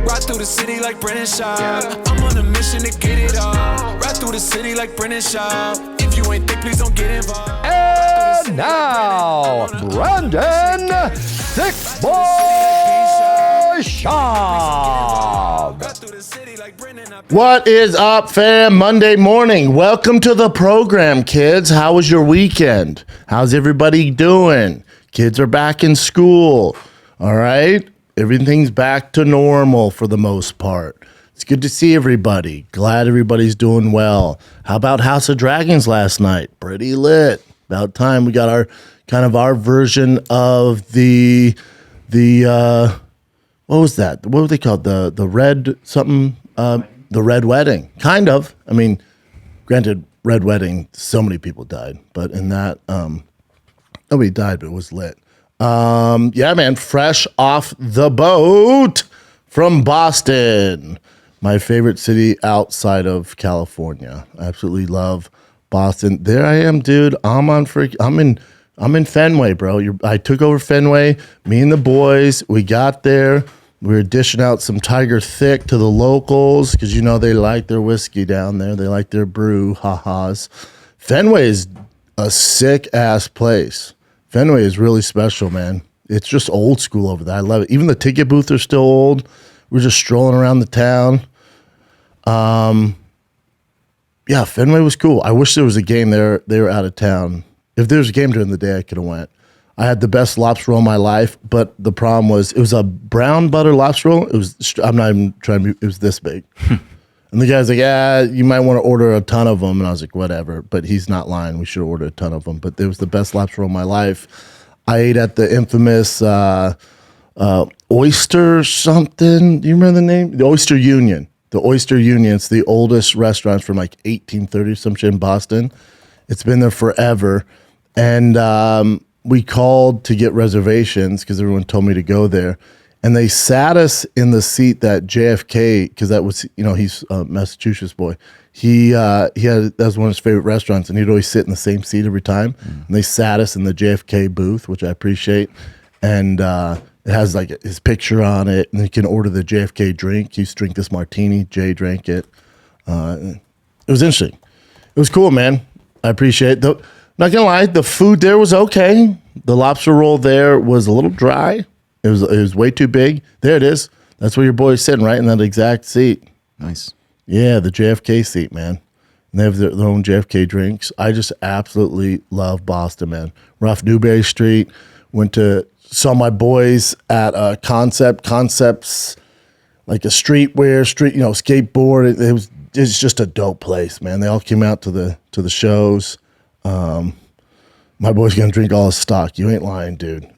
Ride through the city like Brennan Schaub. I'm on a mission to get it all. Ride through the city like Brennan Schaub. If you ain't thick, please don't get involved. And now, Brandon Thick Boy Schaub. What is up, fam? Monday morning. Welcome to the program, kids. How was your weekend? How's everybody doing? Kids are back in school. All right? Everything's back to normal for the most part. It's good to see everybody. Glad everybody's doing well. How about House of Dragons last night? Pretty lit. About time we got our version of the what was that? What were they called? The red something the Red Wedding. Kind of. I mean, granted, Red Wedding, so many people died, but in that nobody died, but it was lit. Yeah, man, fresh off the boat from Boston, my favorite city outside of California. I absolutely love Boston. There I am, dude. I'm in Fenway, bro. I took over Fenway. Me and the boys, we got there. We were dishing out some Thiccc to the locals because you know they like their whiskey down there. They like their brew, ha-has. Fenway is a sick ass place. Fenway is really special, man. It's just old school over there. I love it. Even the ticket booths are still old. We're just strolling around the town. Yeah, Fenway was cool. I wish there was a game there. They were out of town. If there was a game during the day, I could have went. I had the best lobster roll of my life, but the problem was it was a brown butter lobster roll. It was. I'm not even trying to. It was this big. And the guy's like, "Yeah, you might want to order a ton of them." And I was like, "Whatever." But he's not lying. We should order a ton of them. But it was the best lobster roll of my life. I ate at the infamous Oyster something. Do you remember the name? The Oyster Union. The Oyster Union. It's the oldest restaurant from like 1830 some shit in Boston. It's been there forever. And we called to get reservations because everyone told me to go there. And they sat us in the seat that JFK, because that was, you know, he's a Massachusetts boy. That was one of his favorite restaurants, and he'd always sit in the same seat every time. And they sat us in the JFK booth, which I appreciate. And it has like his picture on it, and you can order the JFK drink. He used to drink this martini. Jay drank it. It was interesting. It was cool, man. I appreciate it. Not gonna lie, the food there was okay. The lobster roll there was a little dry. It was way too big. There it is. That's where your boy's sitting, right in that exact seat. Nice. Yeah, the JFK seat, man. And they have their own JFK drinks. I just absolutely love Boston, man. We're off Newberry Street. Saw my boys at Concepts, like a streetwear, skateboard. It's just a dope place, man. They all came out to the shows. My boy's gonna drink all his stock. You ain't lying, dude.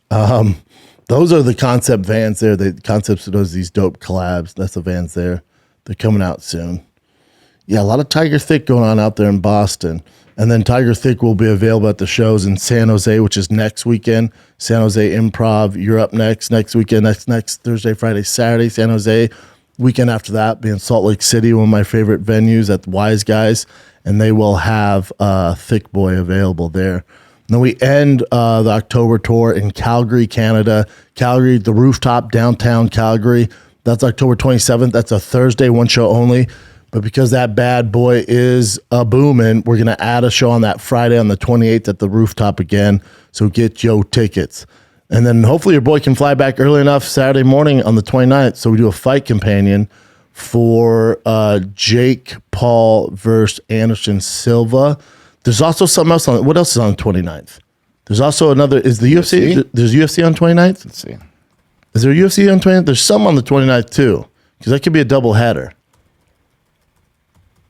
Those are the Concept vans there. The Concepts does these dope collabs. That's the vans there. They're coming out soon. Yeah, a lot of Thiccc going on out there in Boston. And then Thiccc will be available at the shows in San Jose, which is next weekend. San Jose Improv, you're up next weekend. Next Thursday, Friday, Saturday, San Jose. Weekend after that, being Salt Lake City, one of my favorite venues at the Wise Guys. And they will have Thick Boy available there. And then we end the October tour in Calgary, Canada. Calgary, the Rooftop, downtown Calgary. That's October 27th. That's a Thursday, one show only. But because that bad boy is a booming, we're going to add a show on that Friday on the 28th at the Rooftop again. So get your tickets. And then hopefully your boy can fly back early enough Saturday morning on the 29th. So we do a fight companion for Jake Paul versus Anderson Silva. There's also something else on. What else is on the 29th? There's also another. Is the UFC? There's UFC on 29th? Let's see. Is there UFC on 29th? There's some on the 29th too, because that could be a double header.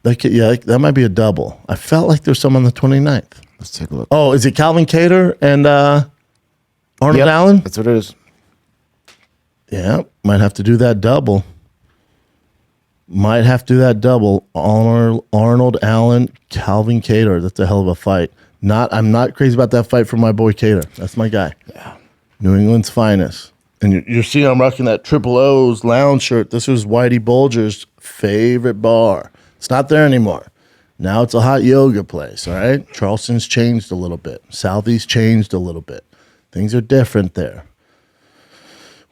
That might be a double. I felt like there's some on the 29th. Let's take a look. Oh, is it Calvin Kattar and Arnold Allen? That's what it is. Yeah, might have to do that double. Arnold Allen, Calvin Kattar. That's a hell of a fight. I'm not crazy about that fight for my boy Kattar. That's my guy. Yeah. New England's finest. And you're seeing I'm rocking that Triple O's lounge shirt. This was Whitey Bulger's favorite bar. It's not there anymore. Now it's a hot yoga place, all right? Charleston's changed a little bit. Southeast changed a little bit. Things are different there.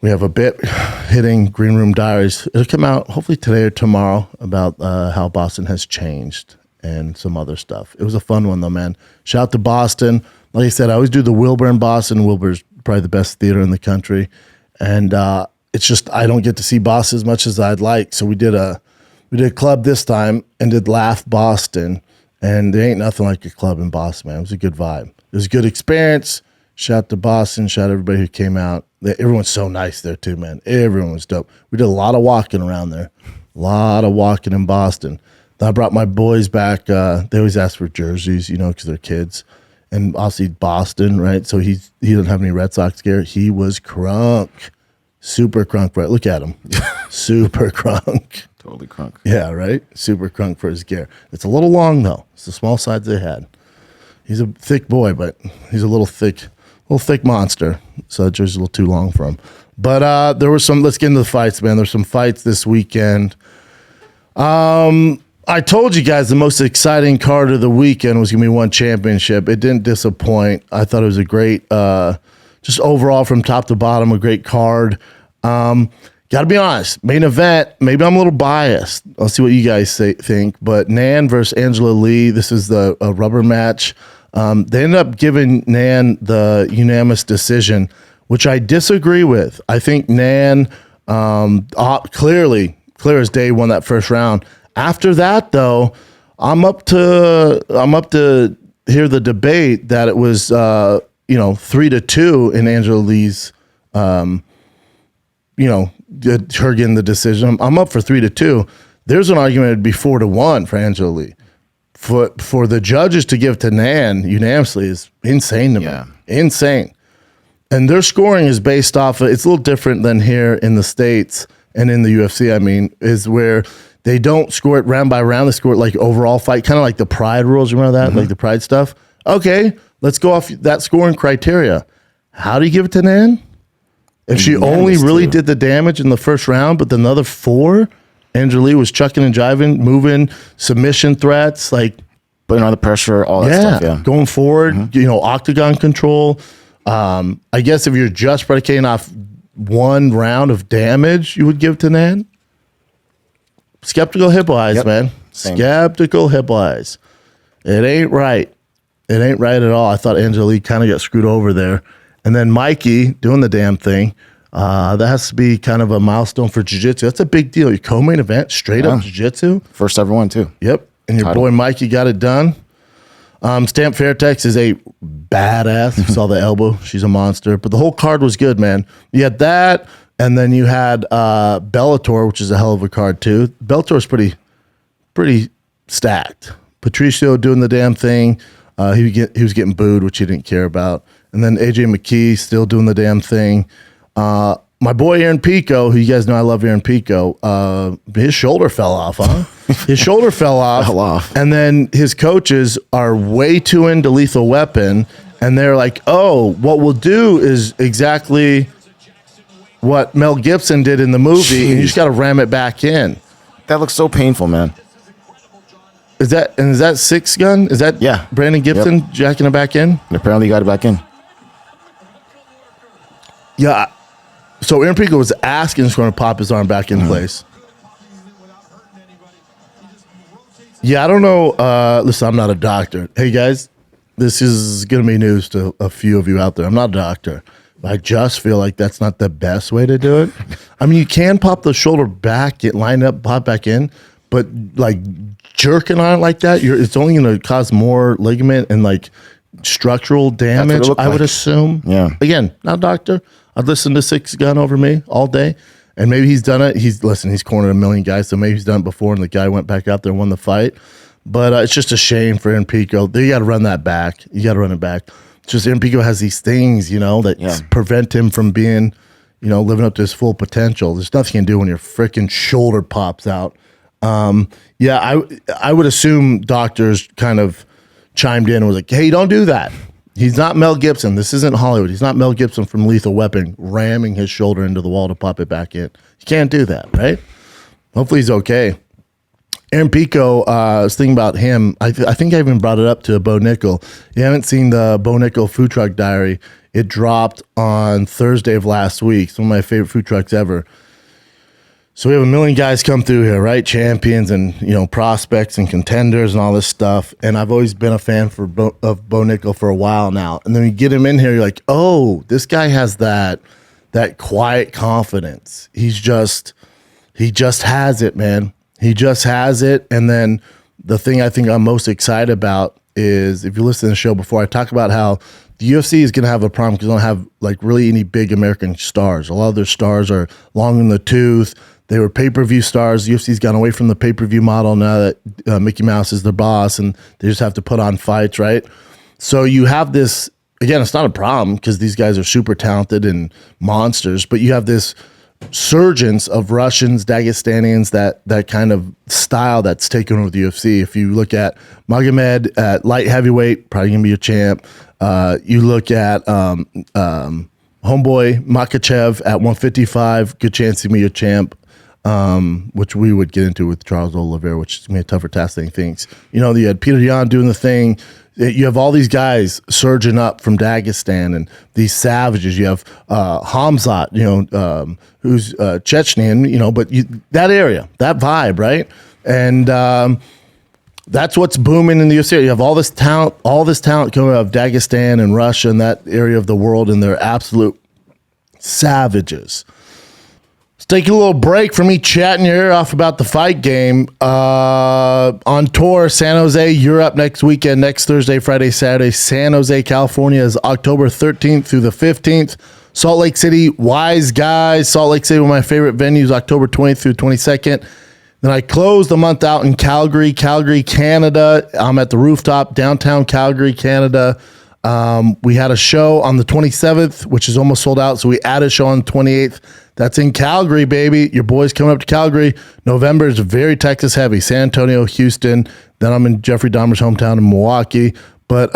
We have a bit hitting Green Room Diaries. It'll come out hopefully today or tomorrow about how Boston has changed and some other stuff. It was a fun one though, man. Shout out to Boston. Like I said, I always do the Wilbur in Boston. Wilbur's probably the best theater in the country. And it's just I don't get to see Boston as much as I'd like. So we did a club this time and did Laugh Boston. And there ain't nothing like a club in Boston, man. It was a good vibe. It was a good experience. Shout out to Boston. Shout out to everybody who came out. Everyone's so nice there too, man. Everyone was dope. We did a lot of walking around there. A lot of walking in Boston. Then I brought my boys back. They always ask for jerseys, because they're kids. And obviously Boston, right? So he didn't have any Red Sox gear. He was crunk. Super crunk, right? Look at him. Super crunk. Totally crunk. Yeah, right? Super crunk for his gear. It's a little long, though. It's the small size they had. He's a thick boy, but he's a little thick monster. So that jersey's a little too long for him. But there were some, let's get into the fights, man. There's some fights this weekend. I told you guys the most exciting card of the weekend was going to be one championship. It didn't disappoint. I thought it was a great, just overall from top to bottom, a great card. Got to be honest, main event, maybe I'm a little biased. I'll see what you guys think. But Nan versus Angela Lee, this is the rubber match. They ended up giving Nan the unanimous decision, which I disagree with. I think Nan clear as day won that first round. After that, though, I'm up to hear the debate that it was 3-2 in Angela Lee's her getting the decision. I'm up for 3-2. There's an argument it'd be 4-1 for Angela Lee. For the judges to give to Nan unanimously is insane to me. Insane. And their scoring is based off of, it's a little different than here in the States and in the UFC, is where they don't score it round by round. They score it like overall fight, kind of like the Pride rules. Remember that? Like the Pride stuff? Okay, let's go off that scoring criteria. How do you give it to Nan? If she only really did the damage in the first round, but the other 4, Angela Lee was chucking and jiving, moving, submission threats, like putting on the pressure, all that stuff. Yeah, going forward, octagon control. I guess if you're just predicating off one round of damage, you would give to Nan. Skeptical hippo eyes, man. Same. Skeptical hippo eyes. It ain't right. It ain't right at all. I thought Angela Lee kind of got screwed over there. And then Mikey doing the damn thing. That has to be kind of a milestone for jiu-jitsu. That's a big deal. Your co-main event, straight up jiu-jitsu. First ever one, too. Yep. And your boy Mikey got it done. Stamp Fairtex is a badass. You saw the elbow. She's a monster. But the whole card was good, man. You had that, and then you had Bellator, which is a hell of a card, too. Bellator's pretty stacked. Patricio doing the damn thing. He was getting booed, which he didn't care about. And then AJ McKee still doing the damn thing. My boy Aaron Pico, who you guys know I love Aaron Pico, his shoulder fell off, huh? His shoulder fell off. And then his coaches are way too into Lethal Weapon, and they're like, oh, what we'll do is exactly what Mel Gibson did in the movie, and you just got to ram it back in. That looks so painful, man. Is that Six Gun? Is that Brandon Gibson jacking it back in? And apparently he got it back in. Yeah. So Aaron Pico was asking he's going to pop his arm back in place. Yeah, I don't know. Listen, I'm not a doctor. Hey, guys, this is going to be news to a few of you out there. I'm not a doctor. I just feel like that's not the best way to do it. I mean, you can pop the shoulder back, get lined up, pop back in, but like jerking on it like that, it's only going to cause more ligament and like structural damage, I would assume. Yeah. Again, not a doctor. I'd listen to Six Gun over me all day. And maybe he's done it. He's cornered a million guys, so maybe he's done it before and the guy went back out there and won the fight. But it's just a shame for Aaron Pico. You got to run that back. You got to run it back. It's just Aaron Pico has these things, that prevent him from being, living up to his full potential. There's nothing you can do when your freaking shoulder pops out. I would assume doctors kind of chimed in and was like, hey, don't do that. He's not Mel Gibson. This isn't Hollywood. He's not Mel Gibson from Lethal Weapon ramming his shoulder into the wall to pop it back in. You can't do that, right? Hopefully he's okay. Aaron Pico, I was thinking about him. I think I even brought it up to Bo Nickel. You haven't seen the Bo Nickel Food Truck Diary. It dropped on Thursday of last week. Some of my favorite food trucks ever. So we have a million guys come through here, right? Champions and, prospects and contenders and all this stuff. And I've always been a fan of Bo Nickel for a while now. And then you get him in here, you're like, oh, this guy has that quiet confidence. He just has it, man. He just has it. And then the thing I think I'm most excited about is, if you listen to the show before, I talk about how the UFC is going to have a problem because they don't have like really any big American stars. A lot of their stars are long in the tooth. They were pay-per-view stars. UFC's gone away from the pay-per-view model now that Mickey Mouse is their boss, and they just have to put on fights, right? So you have this, again, it's not a problem because these guys are super talented and monsters, but you have this surgence of Russians, Dagestanians, that kind of style that's taken over the UFC. If you look at Magomed at light heavyweight, probably gonna be your champ. You look at homeboy Makachev at 155, good chance to be your champ. Which we would get into with Charles Oliveira, which is gonna be a tougher task than he thinks. You had Peter Yan doing the thing. You have all these guys surging up from Dagestan and these savages. You have Hamzat, who's Chechnyan, but that area, that vibe, right? And that's what's booming in the UFC. You have all this talent coming out of Dagestan and Russia and that area of the world, and they're absolute savages. Take a little break from me chatting your ear off about the fight game. On tour, San Jose, Europe next weekend, next Thursday, Friday, Saturday. San Jose, California is October 13th through the 15th. Salt Lake City, Wise Guys. Salt Lake City, one of my favorite venues, October 20th through 22nd. Then I close the month out in Calgary, Canada. I'm at the Rooftop, downtown Calgary, Canada. We had a show on the 27th, which is almost sold out. So we added a show on the 28th. That's in Calgary, baby. Your boy's coming up to Calgary. November is very Texas heavy. San Antonio, Houston. Then I'm in Jeffrey Dahmer's hometown in Milwaukee. But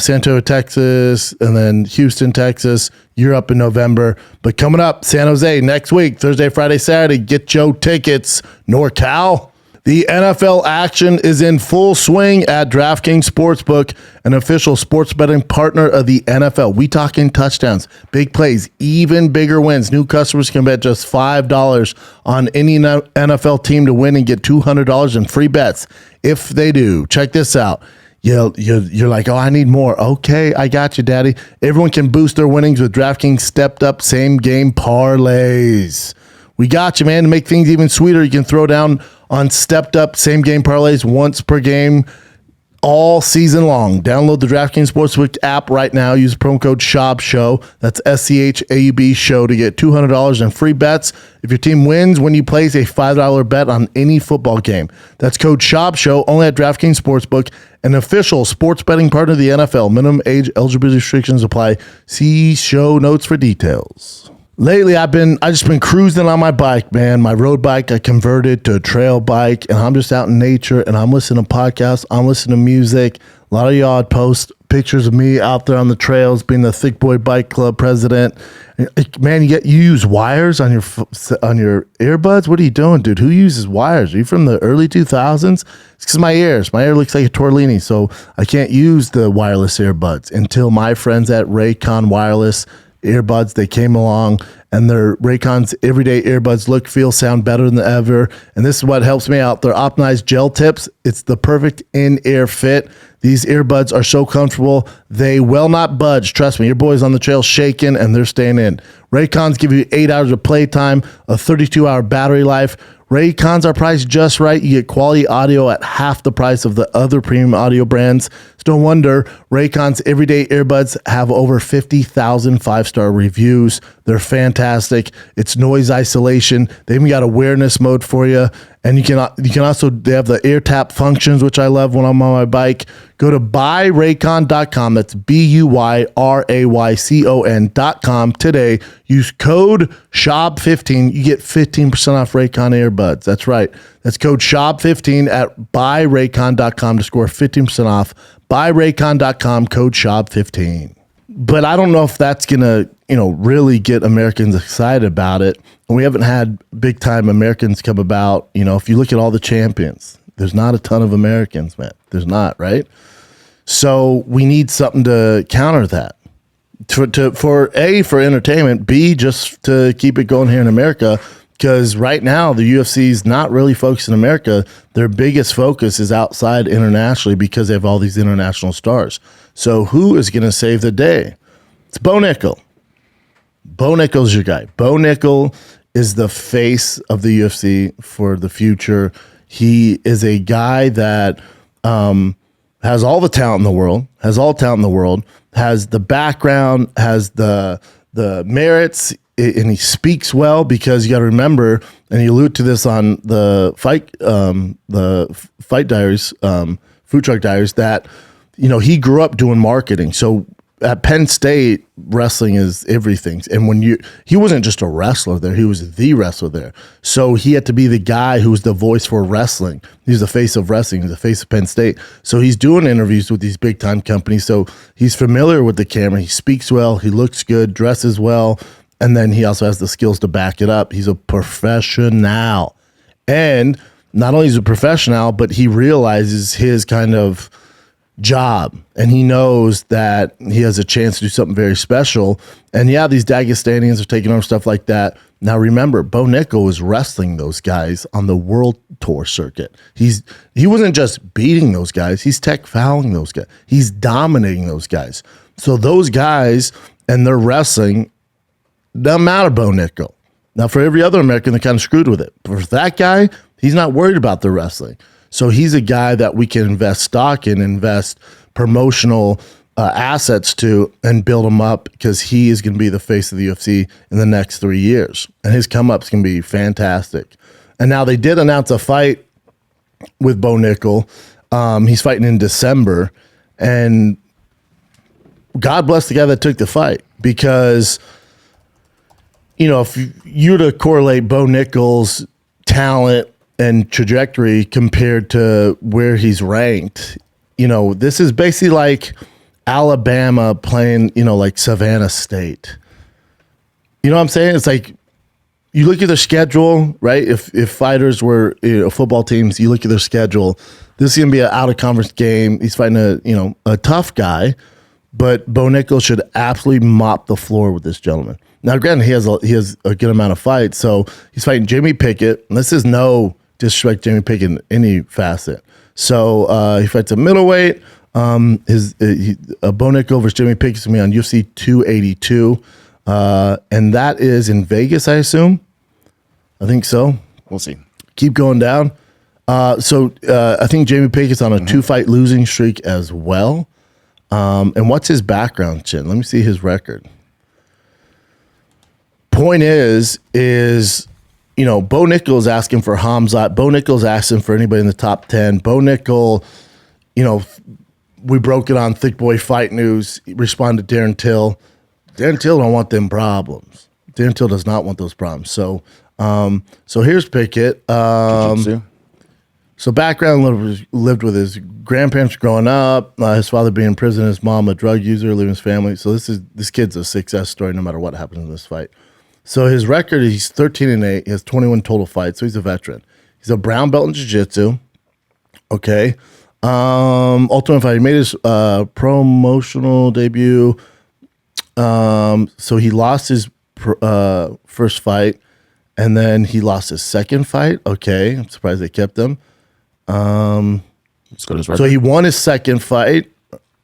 San Antonio, Texas, and then Houston, Texas. You're up in November. But coming up, San Jose next week, Thursday, Friday, Saturday. Get your tickets, NorCal. The NFL action is in full swing at DraftKings Sportsbook, an official sports betting partner of the NFL. We talking touchdowns, big plays, even bigger wins. New customers can bet just $5 on any NFL team to win and get $200 in free bets if they do. Check this out. You're like, oh, I need more. Okay, I got you, daddy. Everyone can boost their winnings with DraftKings stepped up same game parlays. We got you, man. To make things even sweeter, you can throw down on stepped up same game parlays once per game all season long. Download the DraftKings Sportsbook app right now. Use promo code SCHAUB. That's SCHAUB show to get $200 in free bets if your team wins when you place a $5 bet on any football game. That's code SCHAUB only at DraftKings Sportsbook, an official sports betting partner of the NFL. Minimum age eligibility restrictions apply. See show notes for details. Lately, I've just been cruising on my bike, man. My road bike, I converted to a trail bike, and I'm just out in nature, and I'm listening to podcasts, I'm listening to music. A lot of y'all post pictures of me out there on the trails, being the Thick Boy Bike Club president. Man, you use wires on your earbuds? What are you doing, dude? Who uses wires? Are you from the early 2000s? It's because my ear looks like a tortellini, so I can't use the wireless earbuds until my friends at Raycon Wireless earbuds, they came along, and their Raycon's everyday earbuds look, feel, sound better than ever. And this is what helps me out. Their optimized gel tips. It's the perfect in-ear fit. These earbuds are so comfortable, they will not budge. Trust me, your boy's on the trail shaking, and they're staying in. Raycons give you 8 hours of playtime, a 32-hour battery life. Raycons are priced just right. You get quality audio at half the price of the other premium audio brands. So no wonder Raycon's everyday earbuds have over 50,000 5-star reviews. They're fantastic. It's noise isolation. They even got awareness mode for you. And you can also, they have the ear tap functions, which I love when I'm on my bike. Go to buyraycon.com. That's BUYRAYCON.com today. Use code SCHAUB15. You get 15% off Raycon earbuds. That's right. That's code SCHAUB15 at buyraycon.com to score 15% off. Buyraycon.com, code SCHAUB15. But I don't know if that's going to, really get Americans excited about it. And we haven't had big time Americans come about. If you look at all the champions, There's not a ton of Americans, man. There's not, right? So we need something to counter that. For entertainment, B, just to keep it going here in America, because right now the UFC is not really focused in America. Their biggest focus is outside internationally because they have all these international stars. So who is going to save the day? It's Bo Nickel. Bo Nickel's your guy. Bo Nickel is the face of the UFC for the future. He is a guy that has all the talent in the world, has the background, has the merits, and he speaks well because you got to remember, and you allude to this on the fight diaries, food truck diaries, that he grew up doing marketing. So at Penn State, wrestling is everything. And he wasn't just a wrestler there, he was the wrestler there. So he had to be the guy who was the voice for wrestling. He's the face of wrestling, he's the face of Penn State. So he's doing interviews with these big time companies. So he's familiar with the camera. He speaks well, he looks good, dresses well, and then he also has the skills to back it up. He's a professional. And not only is he a professional, but he realizes his kind of job, and he knows that he has a chance to do something very special. And yeah, these Dagestanians are taking over stuff like that. Now remember, Bo Nickel was wrestling those guys on the world tour circuit. He wasn't just beating those guys, he's tech fouling those guys. He's dominating those guys. So those guys and their wrestling doesn't matter Bo Nickel. Now for every other American, they're kind of screwed with it. But for that guy, he's not worried about their wrestling. So he's a guy that we can invest stock in, invest promotional assets to, and build him up, because he is going to be the face of the UFC in the next 3 years. And his come-up's going to be fantastic. And now they did announce a fight with Bo Nickel. He's fighting in December. And God bless the guy that took the fight, because, if you were to correlate Bo Nickel's talent and trajectory compared to where he's ranked, this is basically like Alabama playing, like Savannah State. You know what I'm saying? It's like, you look at their schedule, right? If fighters were football teams, you look at their schedule, this is going to be an out-of-conference game. He's fighting a tough guy, but Bo Nickel should absolutely mop the floor with this gentleman. Now, granted, he has a good amount of fights, so he's fighting Jamie Pickett, and this is no disrespect Jamie Pickett in any facet. So he fights a middleweight. Bo Nickel versus Jamie Pickett is going to be on UFC 282, and that is in Vegas, I assume. I think so. We'll see. Keep going down. So I think Jamie Pickett's on a 2-fight losing streak as well. And what's his background, Chin? Let me see his record. Point is Bo Nickel is asking for Hamzat. Bo Nickel's asking for anybody in the top 10. Bo Nickel, we broke it on Thick Boy Fight News. He responded to Darren Till. Darren Till don't want them problems. Darren Till does not want those problems. So here's Pickett. So background, lived with his grandparents growing up, his father being in prison, his mom a drug user, leaving his family. So this kid's a success story no matter what happens in this fight. So his record, he's 13-8. He has 21 total fights, so he's a veteran. He's a brown belt in jiu-jitsu. Okay. Ultimate Fighter. He made his promotional debut. So he lost his first fight, and then he lost his second fight. Okay. I'm surprised they kept him. Let's go to his record. So he won his second fight.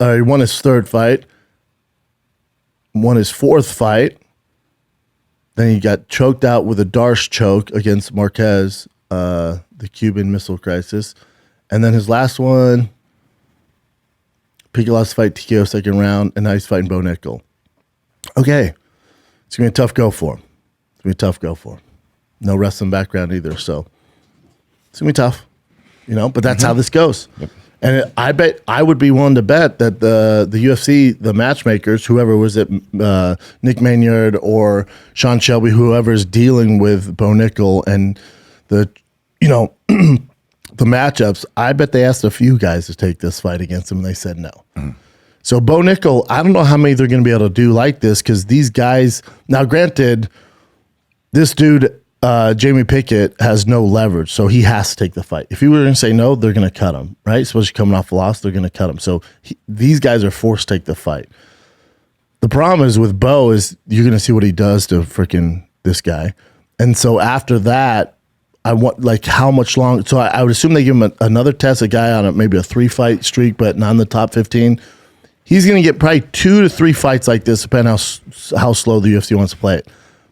He won his third fight. Won his fourth fight. Then he got choked out with a Darce choke against Marquez, the Cuban Missile Crisis. And then his last one, Pickett lost fight TKO second round, and now he's fighting Bo Nickel. Okay. It's going to be a tough go for him. No wrestling background either, so it's going to be tough. But that's how this goes. Yep. And I bet I would be willing to bet that the UFC, the matchmakers, whoever was it, Nick Maynard or Sean Shelby, whoever's dealing with Bo Nickel and the matchups, I bet they asked a few guys to take this fight against him, and they said no. Mm. So Bo Nickel, I don't know how many they're going to be able to do like this, because these guys, now granted, this dude Jamie Pickett has no leverage, so he has to take the fight. If he were going to say no, they're going to cut him, right? Especially coming off a loss, they're going to cut him. So these guys are forced to take the fight. The problem is with Bo is you're going to see what he does to freaking this guy. And so after that, I want like how much long. So I would assume they give him another test, a guy on maybe a 3-fight streak, but not in the top 15. He's going to get probably 2 to 3 fights like this, depending how slow the UFC wants to play it.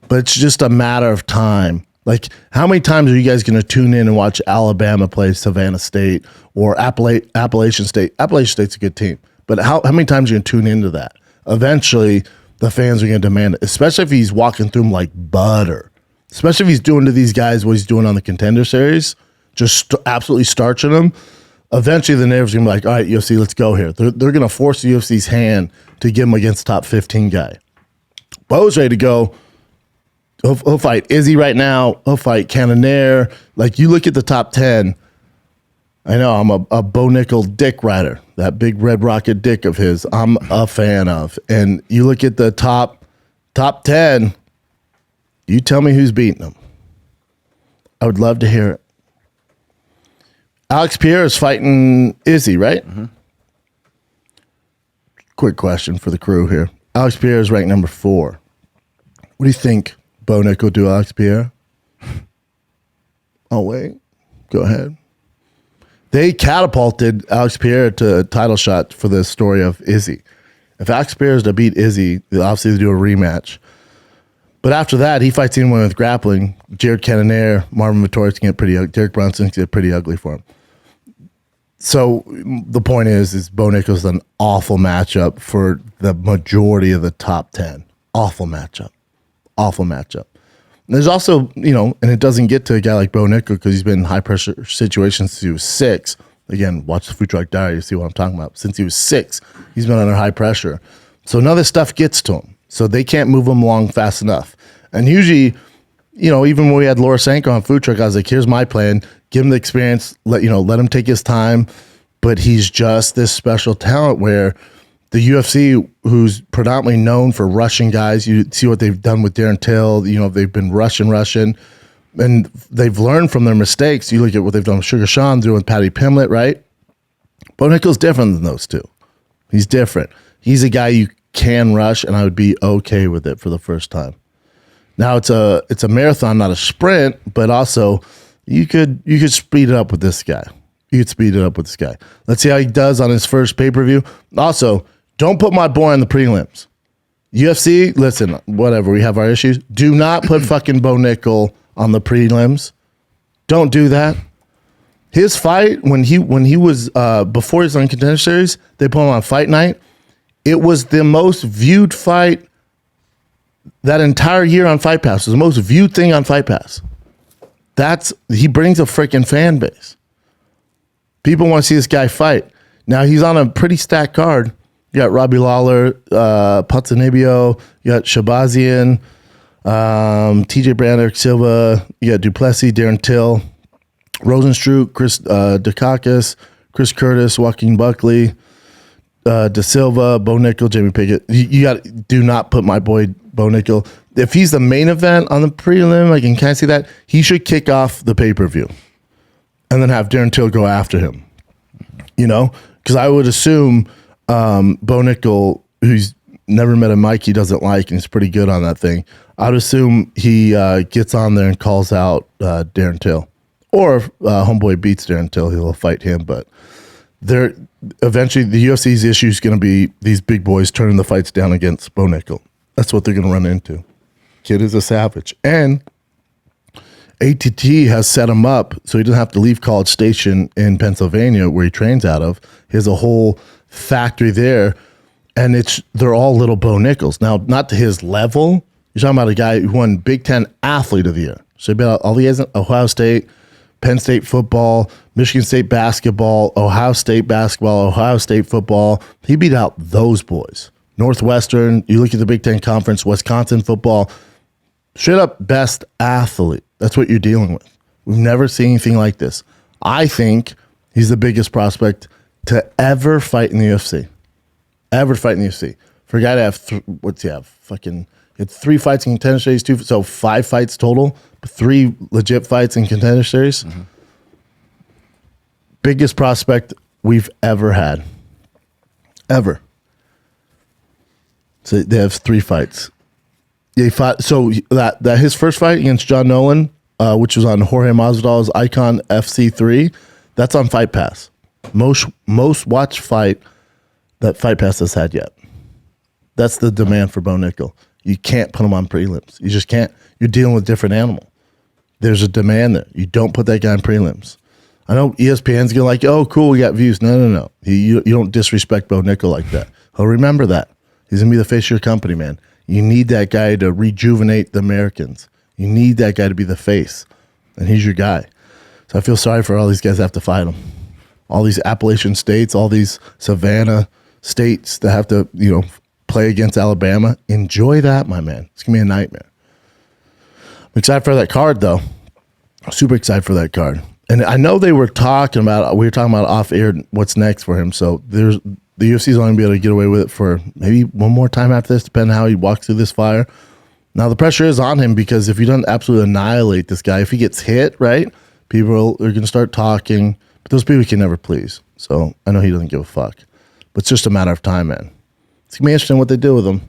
But it's just a matter of time. Like, how many times are you guys going to tune in and watch Alabama play Savannah State or Appalachian State? Appalachian State's a good team. But how many times are you going to tune into that? Eventually, the fans are going to demand it, especially if he's walking through them like butter. Especially if he's doing to these guys what he's doing on the Contender Series, just absolutely starching them. Eventually, the narrative's going to be like, all right, UFC, let's go here. They're going to force the UFC's hand to get him against the top 15 guy. Bo's ready to go. He'll fight Izzy right now. He'll fight Cannonier. Like, you look at the top 10. I know I'm a Bo Nickel dick rider. That big red rocket dick of his, I'm a fan of. And you look at the top 10. You tell me who's beating them. I would love to hear it. Alex Pierre is fighting Izzy, right? Mm-hmm. Quick question for the crew here. Alex Pierre is ranked number 4. What do you think Bo Nickel do Alex Pierre? Oh, wait. Go ahead. They catapulted Alex Pierre to a title shot for the story of Izzy. If Alex Pierre is to beat Izzy, they'll obviously do a rematch. But after that, he fights anyone with grappling. Jared Cannonier, Marvin Vettori's can get pretty ugly. Derek Brunson's get pretty ugly for him. So the point is Bo Nickel's an awful matchup for the majority of the top 10. Awful matchup. Awful matchup. And there's also, and it doesn't get to a guy like Bo Nickel because he's been in high-pressure situations since he was 6. Again, watch the Food Truck Diary to see what I'm talking about. Since he was 6, he's been under high pressure. So none of this stuff gets to him. So they can't move him along fast enough. And usually, even when we had Laura Sanko on Food Truck, I was like, here's my plan. Give him the experience. Let him take his time. But he's just this special talent where the UFC, who's predominantly known for rushing guys, you see what they've done with Darren Till. They've been rushing. And they've learned from their mistakes. You look at what they've done with Sugar Sean, doing with Patty Pimlet, right? Bo Nickel's different than those two. He's different. He's a guy you can rush, and I would be okay with it for the first time. Now it's a marathon, not a sprint, but also you could speed it up with this guy. Let's see how he does on his first pay-per-view. Also, don't put my boy on the prelims. UFC, listen, whatever, we have our issues. Do not put fucking Bo Nickel on the prelims. Don't do that. His fight, when he was before he was on Contender Series, they put him on Fight Night. It was the most viewed fight that entire year on Fight Pass. It was the most viewed thing on Fight Pass. He brings a freaking fan base. People want to see this guy fight. Now he's on a pretty stacked card. You got Robbie Lawler, Ponzinibbio, you got Shabazian, TJ Brand, Eric Silva, you got Duplessis, Darren Till, Rosenstruck, Chris Dukakis, Chris Curtis, Joaquin Buckley, Da Silva, Bo Nickel, Jamie Pickett. Do not put my boy Bo Nickel. If he's the main event on the prelim, I can kind of see that. He should kick off the pay-per-view and then have Darren Till go after him. Because I would assume Bo Nickel, who's never met a mic he doesn't like, and he's pretty good on that thing. I'd assume he gets on there and calls out Darren Till. Or if Homeboy beats Darren Till, he'll fight him. But eventually the UFC's issue is going to be these big boys turning the fights down against Bo Nickel. That's what they're going to run into. Kid is a savage. And ATT has set him up so he doesn't have to leave College Station in Pennsylvania where he trains out of. He has a whole factory there, and they're all little Bo Nickels. Now, not to his level. You're talking about a guy who won Big Ten Athlete of the Year. So all he has Ohio State, Penn State football, Michigan State basketball, Ohio State basketball, Ohio State football. He beat out those boys. Northwestern, you look at the Big Ten Conference, Wisconsin football, straight up best athlete. That's what you're dealing with. We've never seen anything like this. I think he's the biggest prospect to ever fight in the UFC. For a guy to have, what's he have? He He had 3 fights in Contender Series, so 5 fights total, but 3 legit fights in Contender Series. Mm-hmm. Biggest prospect we've ever had. Ever. So they have 3 fights. They fought, so that his first fight against John Nolan, which was on Jorge Masvidal's Icon FC3, that's on Fight Pass. Most watched fight that Fight Pass has had yet. That's the demand for Bo Nickel. You can't put him on prelims. You just can't. You're dealing with a different animal. There's a demand there. You don't put that guy in prelims. I know ESPN's going like, oh, cool, we got views. No. You don't disrespect Bo Nickel like that. He'll remember that. He's going to be the face of your company, man. You need that guy to rejuvenate the Americans. You need that guy to be the face. And he's your guy. So I feel sorry for all these guys that have to fight him. All these Appalachian states, all these Savannah states that have to, play against Alabama. Enjoy that, my man. It's going to be a nightmare. I'm excited for that card, though. Super excited for that card. And I know we were talking about off air what's next for him. So the UFC's only going to be able to get away with it for maybe one more time after this, depending on how he walks through this fire. Now, the pressure is on him because if he doesn't absolutely annihilate this guy, if he gets hit, right, people are going to start talking. But those people he can never please. So I know he doesn't give a fuck. But it's just a matter of time, man. It's going to be interesting what they do with him.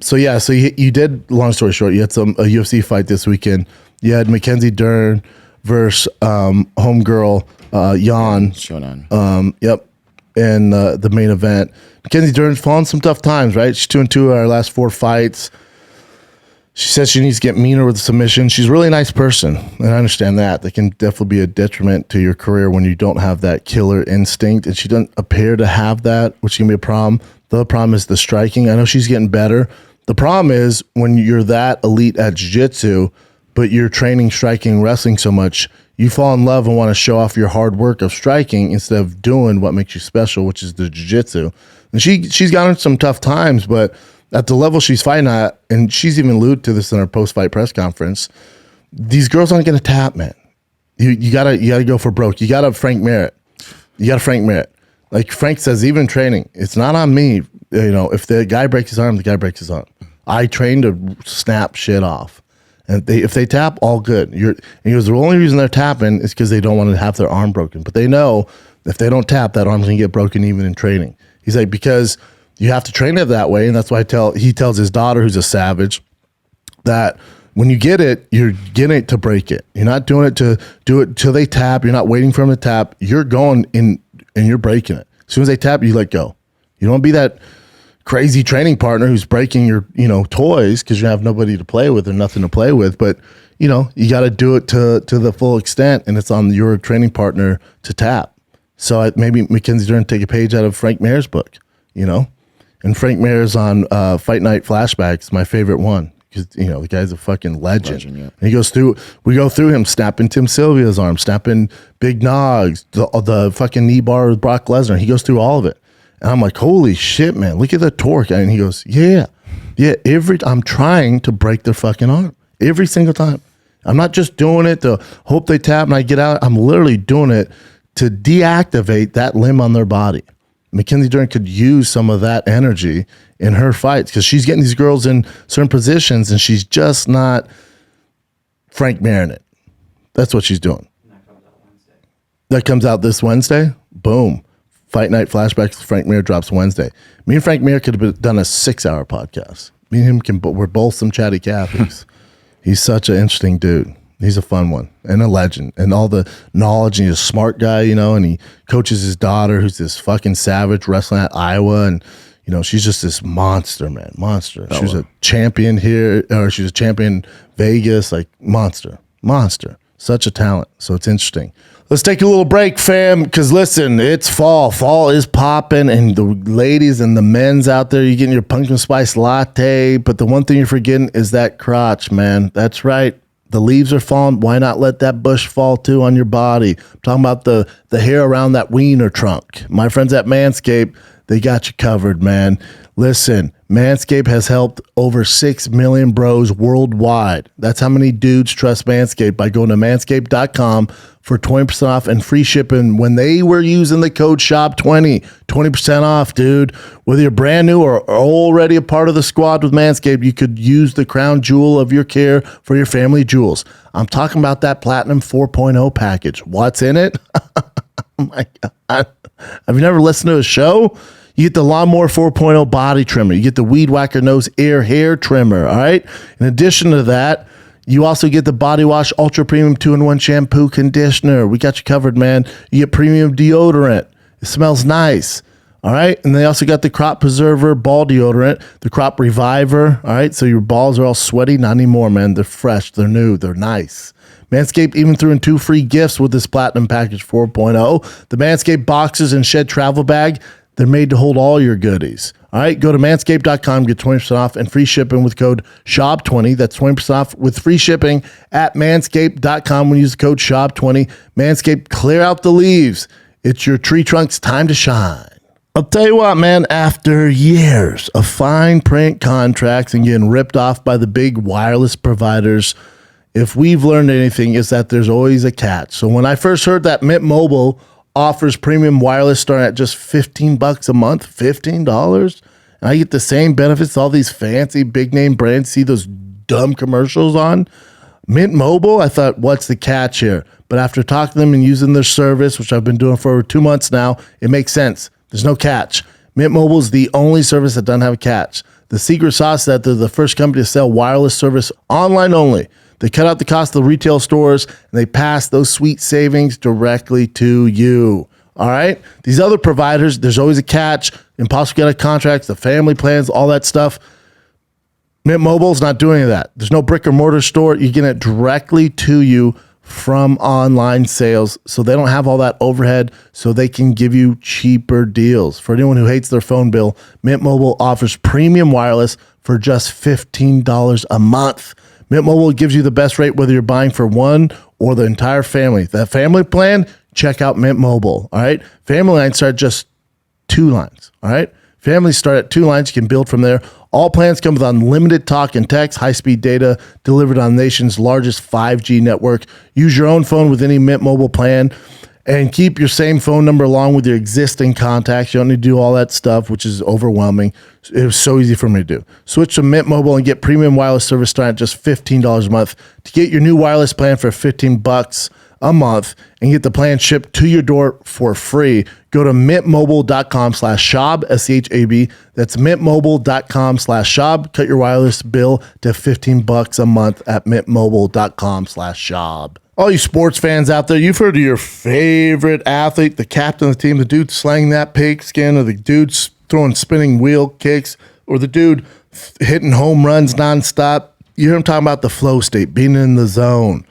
So you did, long story short, you had a UFC fight this weekend. You had Mackenzie Dern versus homegirl Jan. Shonan. Yep. And the main event. Mackenzie Dern's fallen some tough times, right? She's 2-2 her last 4 fights. She says she needs to get meaner with submission. She's a really nice person, and I understand that. That can definitely be a detriment to your career when you don't have that killer instinct, and she doesn't appear to have that, which can be a problem. The other problem is the striking. I know she's getting better. The problem is when you're that elite at jiu-jitsu, but you're training, striking, wrestling so much, you fall in love and want to show off your hard work of striking instead of doing what makes you special, which is the jiu-jitsu. And she's gotten some tough times, but at the level she's fighting at, and she's even alluded to this in her post-fight press conference, these girls aren't going to tap, man. You gotta go for broke. You got to Frank Merritt. Like Frank says, even in training, it's not on me. If the guy breaks his arm, the guy breaks his arm. I train to snap shit off. And if they tap, all good. And he goes, the only reason they're tapping is because they don't want to have their arm broken. But they know if they don't tap, that arm's going to get broken even in training. He's like, because you have to train it that way. And that's why he tells his daughter, who's a savage, that when you get it, you're getting it to break it. You're not doing it to do it till they tap. You're not waiting for them to tap. You're going in and you're breaking it. As soon as they tap, you let go. You don't be that crazy training partner who's breaking your, toys because you have nobody to play with or nothing to play with. But, you got to do it to the full extent, and it's on your training partner to tap. So maybe Mackenzie Dern take a page out of Frank Mayer's book, And Frank Mayer's on Fight Night Flashbacks, my favorite one. Because, the guy's a fucking legend. Yeah. And we go through him snapping Tim Sylvia's arm, snapping Big Nog's, the fucking knee bar with Brock Lesnar. He goes through all of it. And I'm like, holy shit, man, look at the torque. And he goes, yeah, I'm trying to break their fucking arm every single time. I'm not just doing it to hope they tap and I get out. I'm literally doing it to deactivate that limb on their body. Mackenzie Dern could use some of that energy in her fights because she's getting these girls in certain positions and she's just not Frank Marin it. That's what she's doing. That comes out this Wednesday? Boom. Fight Night Flashbacks, Frank Mir drops Wednesday. Me and Frank Mir could have done a 6-hour podcast. Me and him we're both some chatty Cathy's. He's such an interesting dude. He's a fun one and a legend and all the knowledge, and he's a smart guy, and he coaches his daughter who's this fucking savage wrestling at Iowa, and she's just this monster, man. Monster. She was a champion here, or she was a champion Vegas, like monster. Such a talent. So it's interesting. Let's take a little break, fam, because listen, it's fall. Fall is popping, and the ladies and the men's out there, you're getting your pumpkin spice latte, but the one thing you're forgetting is that crotch, man. That's right. The leaves are falling. Why not let that bush fall too on your body? I'm talking about the hair around that wiener trunk. My friends at Manscaped, They got you covered, man. Listen, Manscaped has helped over 6 million bros worldwide. That's how many dudes trust Manscaped by going to manscaped.com for 20% off and free shipping when they were using the code SHOP20. 20% off, dude. Whether you're brand new or already a part of the squad with Manscaped, you could use the crown jewel of your care for your family jewels. I'm talking about that Platinum 4.0 package. What's in it? Oh my God. Have you never listened to a show? You get the Lawnmower 4.0 body trimmer. You get the Weed Whacker Nose Air hair trimmer, all right? In addition to that, you also get the Body Wash Ultra Premium 2-in-1 shampoo conditioner. We got you covered, man. You get premium deodorant. It smells nice, all right? And they also got the Crop Preserver ball deodorant, the Crop Reviver, all right? So your balls are all sweaty. Not anymore, man. They're fresh. They're new. They're nice. Manscaped even threw in 2 free gifts with this Platinum Package 4.0. The Manscaped Boxers and Shed Travel Bag. They're made to hold all your goodies. All right, go to manscaped.com, get 20% off and free shipping with code SHOP20. That's 20% off with free shipping at manscaped.com when you use the code SHOP20. Manscaped, clear out the leaves. It's your tree trunk's time to shine. I'll tell you what, man, after years of fine print contracts and getting ripped off by the big wireless providers, if we've learned anything, is that there's always a catch. So when I first heard that Mint Mobile offers premium wireless starting at just $15 a month, $15, and I get the same benefits all these fancy big name brands see those dumb commercials on. Mint Mobile, I thought, what's the catch here? But after talking to them and using their service, which I've been doing for over 2 months now, it makes sense. There's no catch. Mint Mobile is the only service that doesn't have a catch. The secret sauce is that they're the first company to sell wireless service online only. They cut out the cost of the retail stores, and they pass those sweet savings directly to you. All right? These other providers, there's always a catch. Impossible to get a contract, the family plans, all that stuff. Mint Mobile's not doing that. There's no brick or mortar store. You get it directly to you from online sales, so they don't have all that overhead, so they can give you cheaper deals. For anyone who hates their phone bill, Mint Mobile offers premium wireless for just $15 a month. Mint Mobile gives you the best rate whether you're buying for one or the entire family. That family plan, check out Mint Mobile, all right? Family lines start at just 2 lines, all right? Families start at 2 lines. You can build from there. All plans come with unlimited talk and text, high-speed data delivered on the nation's largest 5G network. Use your own phone with any Mint Mobile plan and keep your same phone number along with your existing contacts. You don't need to do all that stuff, which is overwhelming. It was so easy for me to do. Switch to Mint Mobile and get premium wireless service starting at just $15 a month. To get your new wireless plan for $15 a month and get the plan shipped to your door for free, go to mintmobile.com/Schaub, S-C-H-A-B. That's mintmobile.com/Schaub. Cut your wireless bill to $15 a month at mintmobile.com/Schaub. All you sports fans out there, you've heard of your favorite athlete, the captain of the team, the dude slanging that pigskin, or the dude throwing spinning wheel kicks, or the dude hitting home runs nonstop. You hear him talking about the flow state, being in the zone.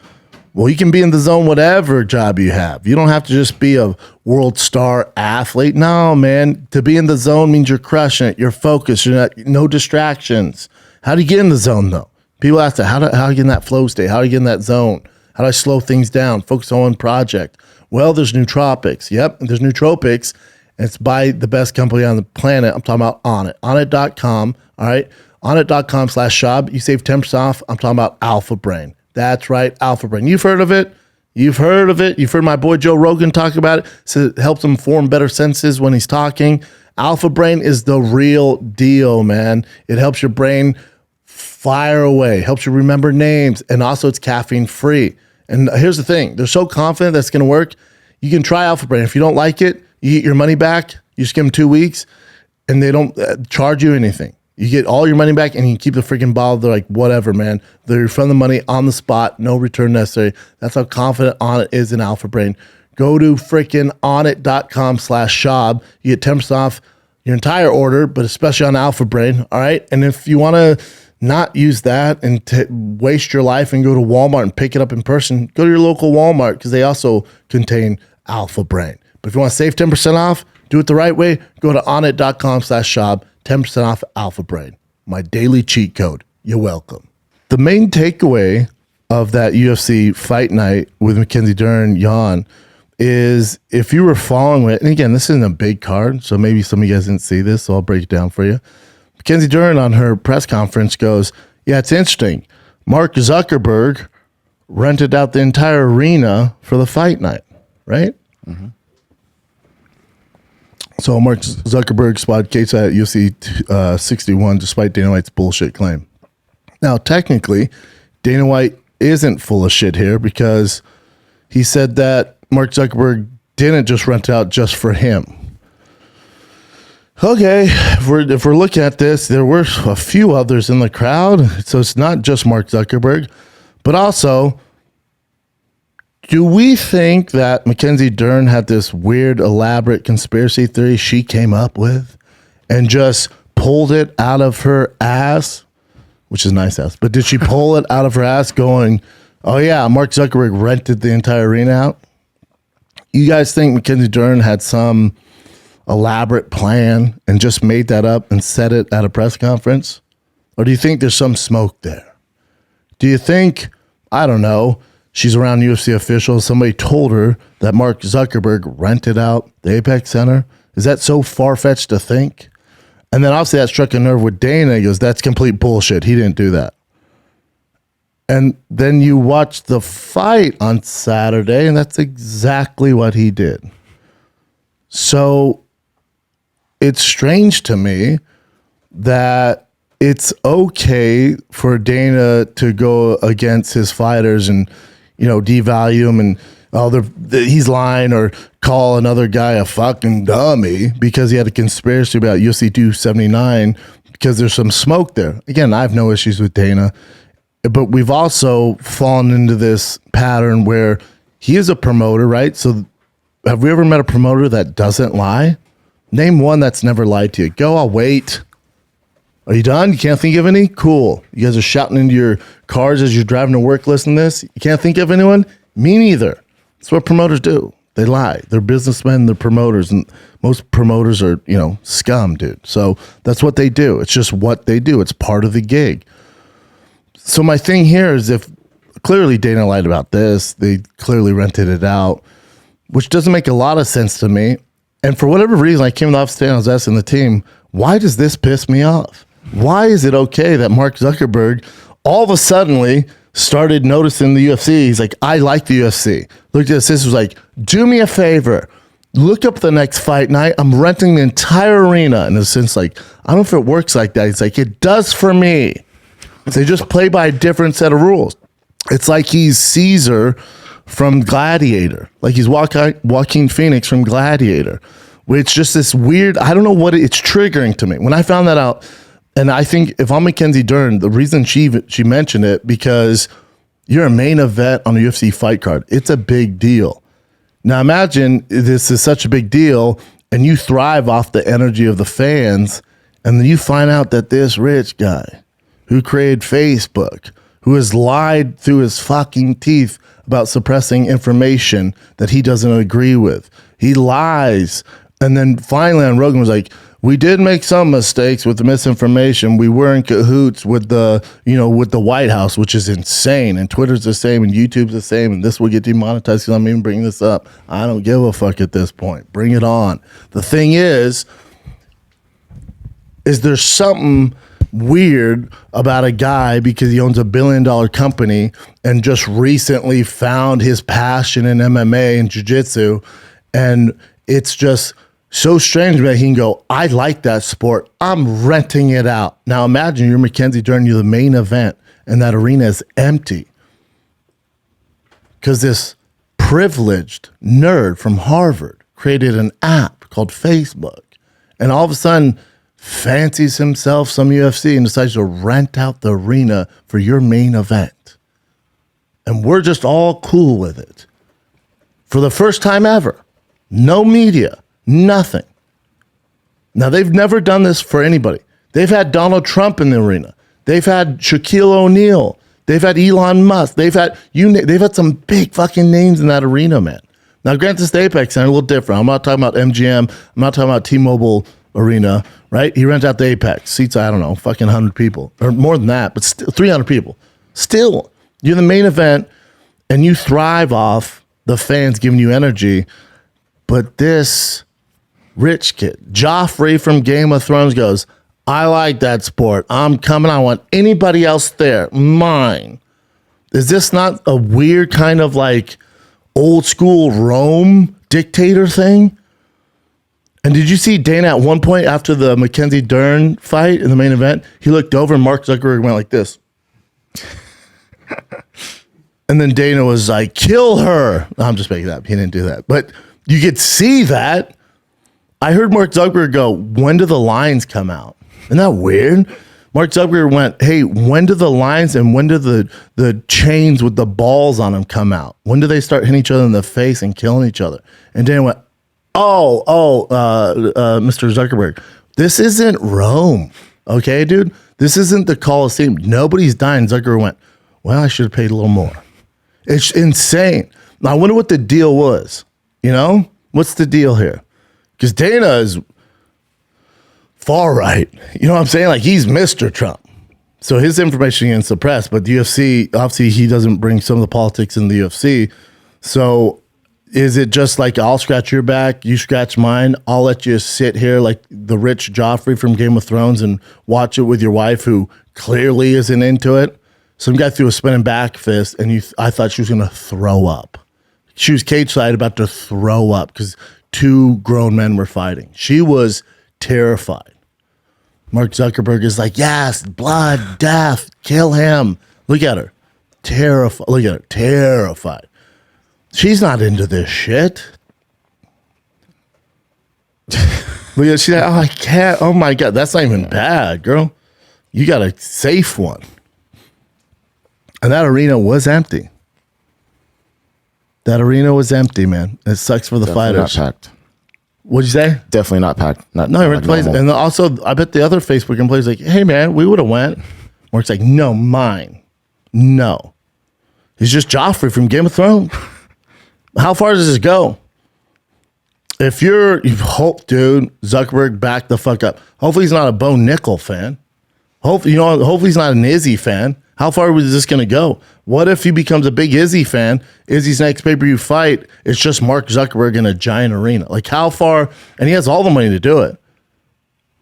Well, you can be in the zone whatever job you have. You don't have to just be a world star athlete. No, man. To be in the zone means you're crushing it. You're focused. You're not, no distractions. How do you get in the zone, though? People ask that. How do you get in that flow state? How do you get in that zone? How do I slow things down? Focus on one project. Well, there's nootropics. Yep, there's nootropics. And it's by the best company on the planet. I'm talking about On It. OnIt.com. All right. OnIt.com/Schaub. You save 10% off. I'm talking about Alpha Brain. That's right, Alpha Brain. You've heard of it. You've heard of it. You've heard my boy Joe Rogan talk about it. So it helps him form better senses when he's talking. Alpha Brain is the real deal, man. It helps your brain fire away, helps you remember names, and also it's caffeine free. And here's the thing. They're so confident that's going to work. You can try Alpha Brain. If you don't like it, you get your money back. You just give them 2 weeks, and they don't charge you anything. You get all your money back, and you can keep the freaking bottle. They're like, whatever, man. They refund the money on the spot. No return necessary. That's how confident On It is in Alpha Brain. Go to freaking onit.com/Schaub. You get 10% off your entire order, but especially on Alpha Brain. All right. And if you want to not use that and waste your life and go to Walmart and pick it up in person, go to your local Walmart because they also contain Alpha Brain. But if you want to save 10% off, do it the right way, go to onit.com/Schaub. 10% off Alpha Brain. My daily cheat code. You're welcome. The main takeaway of that UFC fight night with Mackenzie Dern, Jan, is if you were following it, and again, this isn't a big card, so maybe some of you guys didn't see this, so I'll break it down for you. Mackenzie Dern on her press conference goes, yeah, it's interesting. Mark Zuckerberg rented out the entire arena for the fight night, right? Mm-hmm. So Mark Zuckerberg spotted case at UFC 61 despite Dana White's bullshit claim. Now, technically, Dana White isn't full of shit here because he said that Mark Zuckerberg didn't just rent it out just for him. Okay, if we're looking at this, there were a few others in the crowd, so it's not just Mark Zuckerberg, but also, do we think that Mackenzie Dern had this weird, elaborate conspiracy theory she came up with and just pulled it out of her ass, which is nice ass, but did she pull it out of her ass going, oh yeah, Mark Zuckerberg rented the entire arena out? You guys think Mackenzie Dern had some elaborate plan and just made that up and said it at a press conference? Or do you think there's some smoke there? Do you think, I don't know, she's around UFC officials, somebody told her that Mark Zuckerberg rented out the Apex Center? Is that so far-fetched to think? And then obviously that struck a nerve with Dana. He goes, that's complete bullshit. He didn't do that. And then you watch the fight on Saturday, and that's exactly what he did. So it's strange to me that it's okay for Dana to go against his fighters and, you know, devalue him and, he's lying, or call another guy a fucking dummy because he had a conspiracy about UFC 279 because there's some smoke there. Again, I have no issues with Dana. But we've also fallen into this pattern where he is a promoter, right? So have we ever met a promoter that doesn't lie? Name one that's never lied to you. Go, I'll wait. Are you done? You can't think of any? Cool. You guys are shouting into your cars as you're driving to work listening to this. You can't think of anyone? Me neither. That's what promoters do. They lie. They're businessmen. They're promoters. And most promoters are, you know, scum, dude. So that's what they do. It's just what they do. It's part of the gig. So my thing here is, if clearly Dana lied about this, they clearly rented it out, which doesn't make a lot of sense to me. And for whatever reason, I came to the office today and I was asking the team, why does this piss me off? Why is it okay that Mark Zuckerberg all of a sudden started noticing the UFC? He's like, I like the UFC. Look at this. This was like, do me a favor. Look up the next fight night. I'm renting the entire arena. In a sense, like, I don't know if it works like that. He's like, it does for me. They just play by a different set of rules. It's like he's Caesar from Gladiator. Like he's Joaquin Phoenix from Gladiator. It's just this weird, I don't know what it's triggering to me. When I found that out, and I think if I'm Mackenzie Dern, the reason she mentioned it, because you're a main event on a UFC fight card. It's a big deal. Now imagine this is such a big deal and you thrive off the energy of the fans, and then you find out that this rich guy who created Facebook, who has lied through his fucking teeth about suppressing information that he doesn't agree with. He lies. And then finally on Rogan was like, we did make some mistakes with the misinformation. We were in cahoots with the White House, which is insane. And Twitter's the same and YouTube's the same. And this will get demonetized because I'm even bringing this up. I don't give a fuck at this point. Bring it on. The thing is there something weird about a guy because he owns $1 billion company and just recently found his passion in MMA and jiu-jitsu, and it's just so strange that he can go, I like that sport, I'm renting it out. Now imagine you're Mackenzie Dern, you're the main event and that arena is empty because this privileged nerd from Harvard created an app called Facebook, and all of a sudden fancies himself some UFC and decides to rent out the arena for your main event. And we're just all cool with it. For the first time ever. No media. Nothing. Now, they've never done this for anybody. They've had Donald Trump in the arena. They've had Shaquille O'Neal. They've had Elon Musk. They've had some big fucking names in that arena, man. Now, granted, this Apex Center a little different. I'm not talking about MGM. I'm not talking about T-Mobile Arena, right? He rents out the Apex. Seats, I don't know, fucking 100 people. Or more than that, but still 300 people. Still, you're the main event, and you thrive off the fans giving you energy. But this rich kid, Joffrey from Game of Thrones, goes, I like that sport. I'm coming. I want anybody else there. Mine. Is this not a weird kind of like old school Rome dictator thing? And did you see Dana at one point after the Mackenzie Dern fight in the main event? He looked over and Mark Zuckerberg went like this. And then Dana was like, kill her. No, I'm just making that up. He didn't do that. But you could see that. I heard Mark Zuckerberg go, when do the lines come out? Isn't that weird? Mark Zuckerberg went, hey, when do the lines and when do the chains with the balls on them come out? When do they start hitting each other in the face and killing each other? And Dana went, Mr. Zuckerberg, this isn't Rome. Okay, dude? This isn't the Coliseum. Nobody's dying. Zuckerberg went, well, I should have paid a little more. It's insane. Now, I wonder what the deal was. You know? What's the deal here? Because Dana is far right. You know what I'm saying? Like, he's Mr. Trump. So his information getting suppressed. But the UFC, obviously, he doesn't bring some of the politics in the UFC. So is it just like, I'll scratch your back, you scratch mine, I'll let you sit here like the rich Joffrey from Game of Thrones and watch it with your wife who clearly isn't into it? Some guy threw a spinning back fist, and I thought she was going to throw up. She was cage side about to throw up because two grown men were fighting. She was terrified. Mark Zuckerberg is like, yes, blood, death, kill him. Look at her. Terrified. Look at her. Terrified. She's not into this shit. Look at, she's like, oh, I can't. Oh my God. That's not even bad, girl. You got a safe one. And that arena was empty. That arena was empty, man. It sucks for the fighters. Not packed. What'd you say? Definitely not packed. No, like and also, I bet the other Facebook employees like, hey, man, we would have went. Mark's like, no, mine. No. He's just Joffrey from Game of Thrones. How far does this go? If you hope, dude, Zuckerberg, back the fuck up. Hopefully he's not a Bo Nickel fan. Hopefully he's not an Izzy fan. How far is this going to go? What if he becomes a big Izzy fan? Izzy's next pay-per-view fight, it's just Mark Zuckerberg in a giant arena. Like, how far? And he has all the money to do it.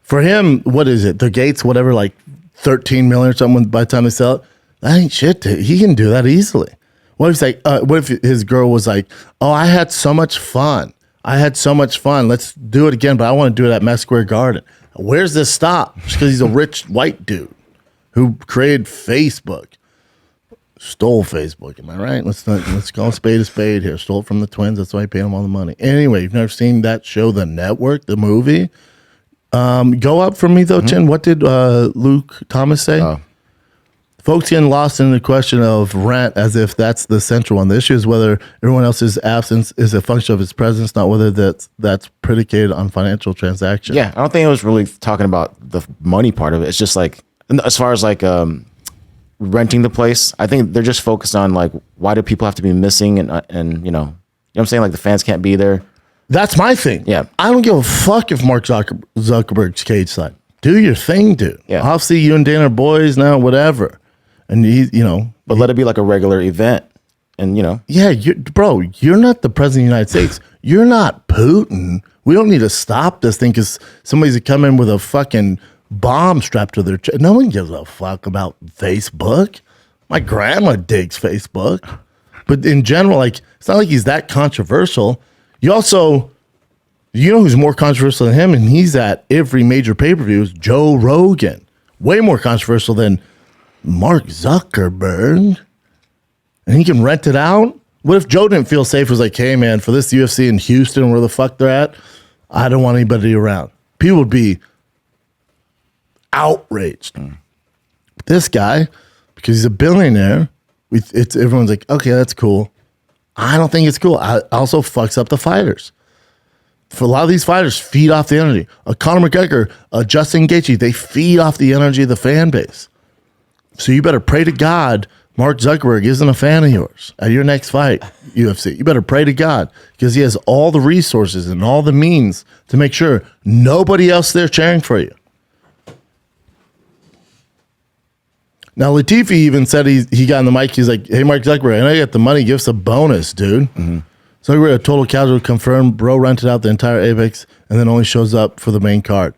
For him, what is it? The gates, whatever, like 13 million or something by the time they sell it. That ain't shit. He can do that easily. What if what if his girl was like, oh, I had so much fun. Let's do it again, but I want to do it at Madison Square Garden. Where's this stop? Just because he's a rich white dude who created Facebook. Stole Facebook, am I right? Let's call a spade here. Stole it from the twins. That's why he paid them all the money. Anyway, you've never seen that show, The Network, the movie. Go up for me though, Chin. What did Luke Thomas say? Folks getting lost in the question of rent as if that's the central one. The issue is whether everyone else's absence is a function of his presence, not whether that's predicated on financial transaction. Yeah, I don't think it was really talking about the money part of it. It's just like, as far as like renting the place, I think they're just focused on like, why do people have to be missing and you know what I'm saying? Like the fans can't be there. That's my thing. Yeah. I don't give a fuck if Mark Zuckerberg's cage side. Do your thing, dude. Yeah. I'll see you and Dana are boys now, whatever. And But let it be like a regular event. And yeah, you're not the president of the United States. You're not Putin. We don't need to stop this thing because somebody's come in with a fucking bomb strapped to their chest. No one gives a fuck about Facebook. My grandma digs Facebook. But in general, like, it's not like he's that controversial. You know who's more controversial than him, and he's at every major pay-per-view, is Joe Rogan. Way more controversial than Mark Zuckerberg. And he can rent it out. What if Joe didn't feel safe? Was like, hey man, for this UFC in Houston, where the fuck they're at, I don't want anybody around. People would be outraged. This guy, because he's a billionaire, everyone's like, okay, that's cool. I don't think it's cool. I also fucks up the fighters. For a lot of these fighters, feed off the energy. Conor McGregor, Justin Gaethje, they feed off the energy of the fan base. So you better pray to God Mark Zuckerberg isn't a fan of yours at your next fight, UFC. You better pray to God because he has all the resources and all the means to make sure nobody else there cheering for you. Now, Latifi even said he got on the mic. He's like, hey, Mark Zuckerberg, I know you got the money. Give us a bonus, dude. Mm-hmm. Zuckerberg, a total casual confirmed. Bro rented out the entire Apex and then only shows up for the main card.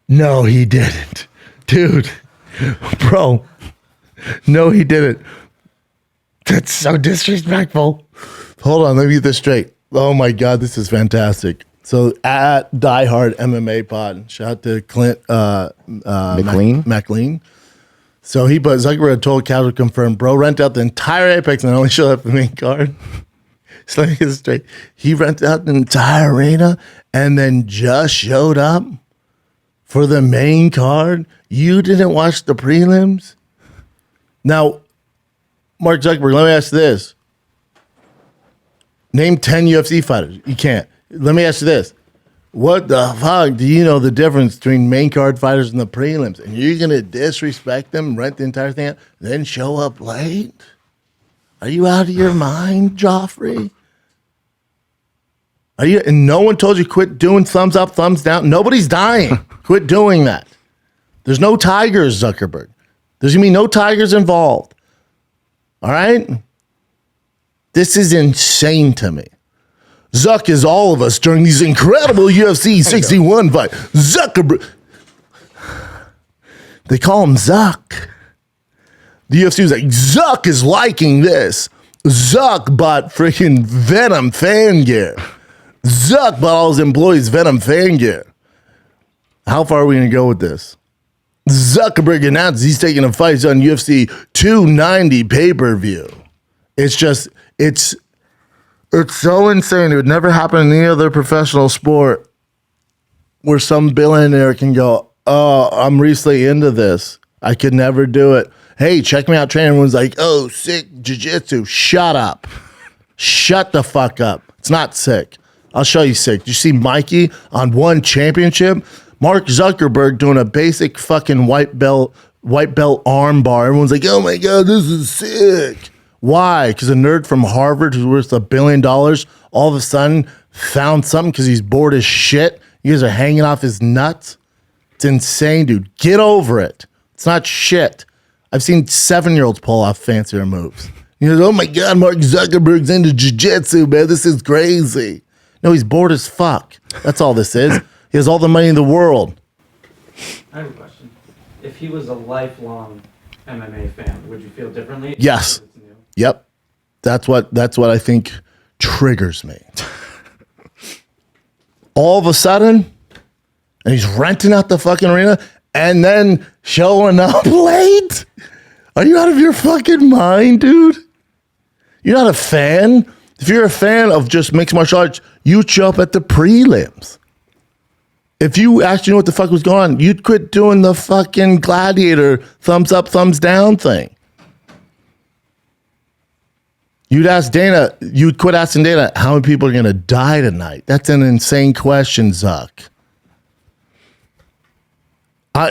No, he didn't. Dude. Bro. No, he didn't. That's so disrespectful. Hold on, let me get this straight. Oh my God, this is fantastic. So at Diehard MMA Pod, shout out to Clint McLean. So he put Zuckerberg told casual confirmed, bro, rent out the entire Apex and only showed up the main card. So let me get this straight. He rented out the entire arena and then just showed up for the main card. You didn't watch the prelims? Now, Mark Zuckerberg, let me ask you this. Name 10 UFC fighters. You can't. Let me ask you this. What the fuck do you know the difference between main card fighters and the prelims? And you're going to disrespect them, rent the entire thing out, then show up late? Are you out of your mind, Joffrey? Are you? And no one told you quit doing thumbs up, thumbs down. Nobody's dying. Quit doing that. There's no tigers, Zuckerberg. There's going to be no tigers involved. All right? This is insane to me. Zuck is all of us during these incredible UFC 61 fights. Zuckerberg. They call him Zuck. The UFC was like, Zuck is liking this. Zuck bought freaking Venom fan gear. Zuck bought all his employees Venom fan gear. How far are we going to go with this? Zuckerberg announced he's taking a fight on UFC 290 pay-per-view. It's just, it's so insane. It would never happen in any other professional sport where some billionaire can go, oh, I'm recently into this. I could never do it. Hey, check me out training. Everyone's like, oh, sick jiu-jitsu. Shut up. Shut the fuck up. It's not sick. I'll show you sick. Did you see Mikey on one championship? Mark Zuckerberg doing a basic fucking white belt arm bar. Everyone's like, oh my God, this is sick. Why? Because a nerd from Harvard who's worth $1 billion all of a sudden found something because he's bored as shit. You guys are hanging off his nuts. It's insane, dude. Get over it. It's not shit. I've seen 7-year-olds pull off fancier moves. You know, oh my God, Mark Zuckerberg's into jiu-jitsu, man. This is crazy. No, he's bored as fuck. That's all this is. He has all the money in the world. I have a question. If he was a lifelong MMA fan, would you feel differently? Yes. Yep. That's what I think triggers me. All of a sudden, and he's renting out the fucking arena and then showing up late? Are you out of your fucking mind, dude? You're not a fan? If you're a fan of just mixed martial arts, you'd show up at the prelims. If you actually knew what the fuck was going on, you'd quit doing the fucking gladiator thumbs up, thumbs down thing. You'd quit asking Dana, how many people are going to die tonight? That's an insane question, Zuck. I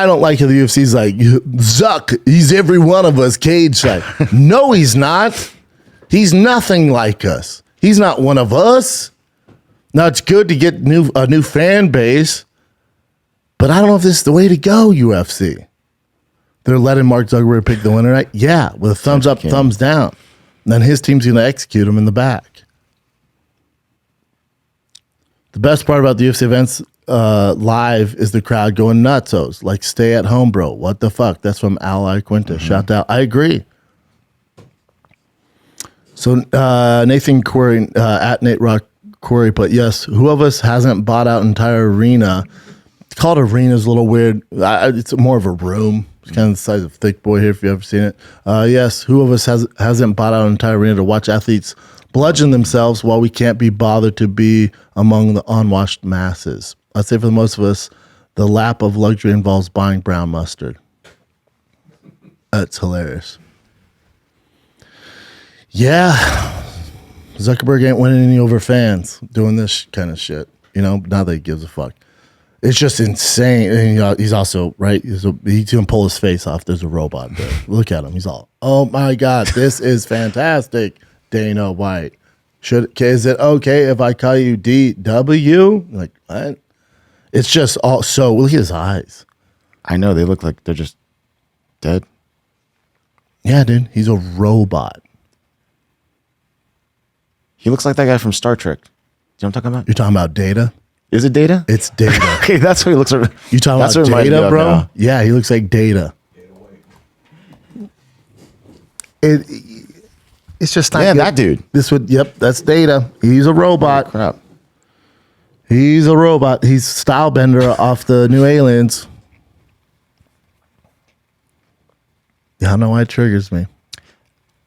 don't like how the UFC's like, Zuck, he's every one of us cage side. No, he's not. He's nothing like us. He's not one of us. Now, it's good to get a new fan base, but I don't know if this is the way to go, UFC. They're letting Mark Zuckerberg pick the winner, right? Yeah, with a thumbs up, thumbs down. And then his team's going to execute him in the back. The best part about the UFC events live is the crowd going nutsos. Like, stay at home, bro. What the fuck? That's from Ally Quinta. Mm-hmm. Shout out. I agree. So Nathan Corey, at Nate Rock Corey, but yes, who of us hasn't bought out an entire arena? It's called arena is a little weird. It's more of a room. It's kind of the size of Thick Boy here if you've ever seen it. Yes, who of us hasn't bought out an entire arena to watch athletes bludgeon themselves while we can't be bothered to be among the unwashed masses? I'd say for the most of us, the lap of luxury involves buying brown mustard. That's hilarious. Yeah, Zuckerberg ain't winning any over fans doing this kind of shit. You know, not that he gives a fuck. It's just insane. And he's also, right, he's going to pull his face off. There's a robot there. Look at him. He's all, oh my God, this is fantastic. Dana White. Is it okay if I call you DW? Like, what? It's just all so, look at his eyes. I know, they look like they're just dead. Yeah, dude, he's a robot. He looks like that guy from Star Trek. Do you know what I'm talking about? You're talking about Data? Is it Data? It's Data. Okay, that's what he looks like. You talking That's about what it reminds me Data, of bro? now. Yeah, he looks like Data. It's just not Yeah, good. that dude. That's Data. He's a robot. Crap. He's a robot. He's Stylebender off the New Aliens. Yeah, I know why it triggers me.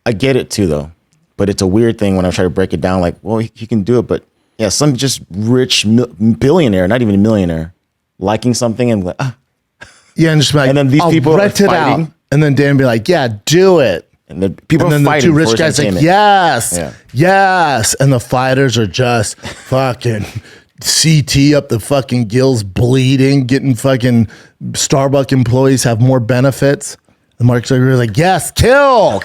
I get it too, though. But it's a weird thing when I try to break it down. Like, well, he can do it, but yeah, some just rich billionaire, not even a millionaire, liking something and like, Yeah, and just be like, And then these I'll people are rent it out. fighting. And then Dan be like, yeah, do it. and the people And are then the fighting. two rich for his guys like, entertainment. yes, Yeah. yes. And the fighters are just fucking CT up the fucking gills, bleeding, getting fucking Starbucks employees have more benefits. And Mark Zuckerberg is like, yes, kill,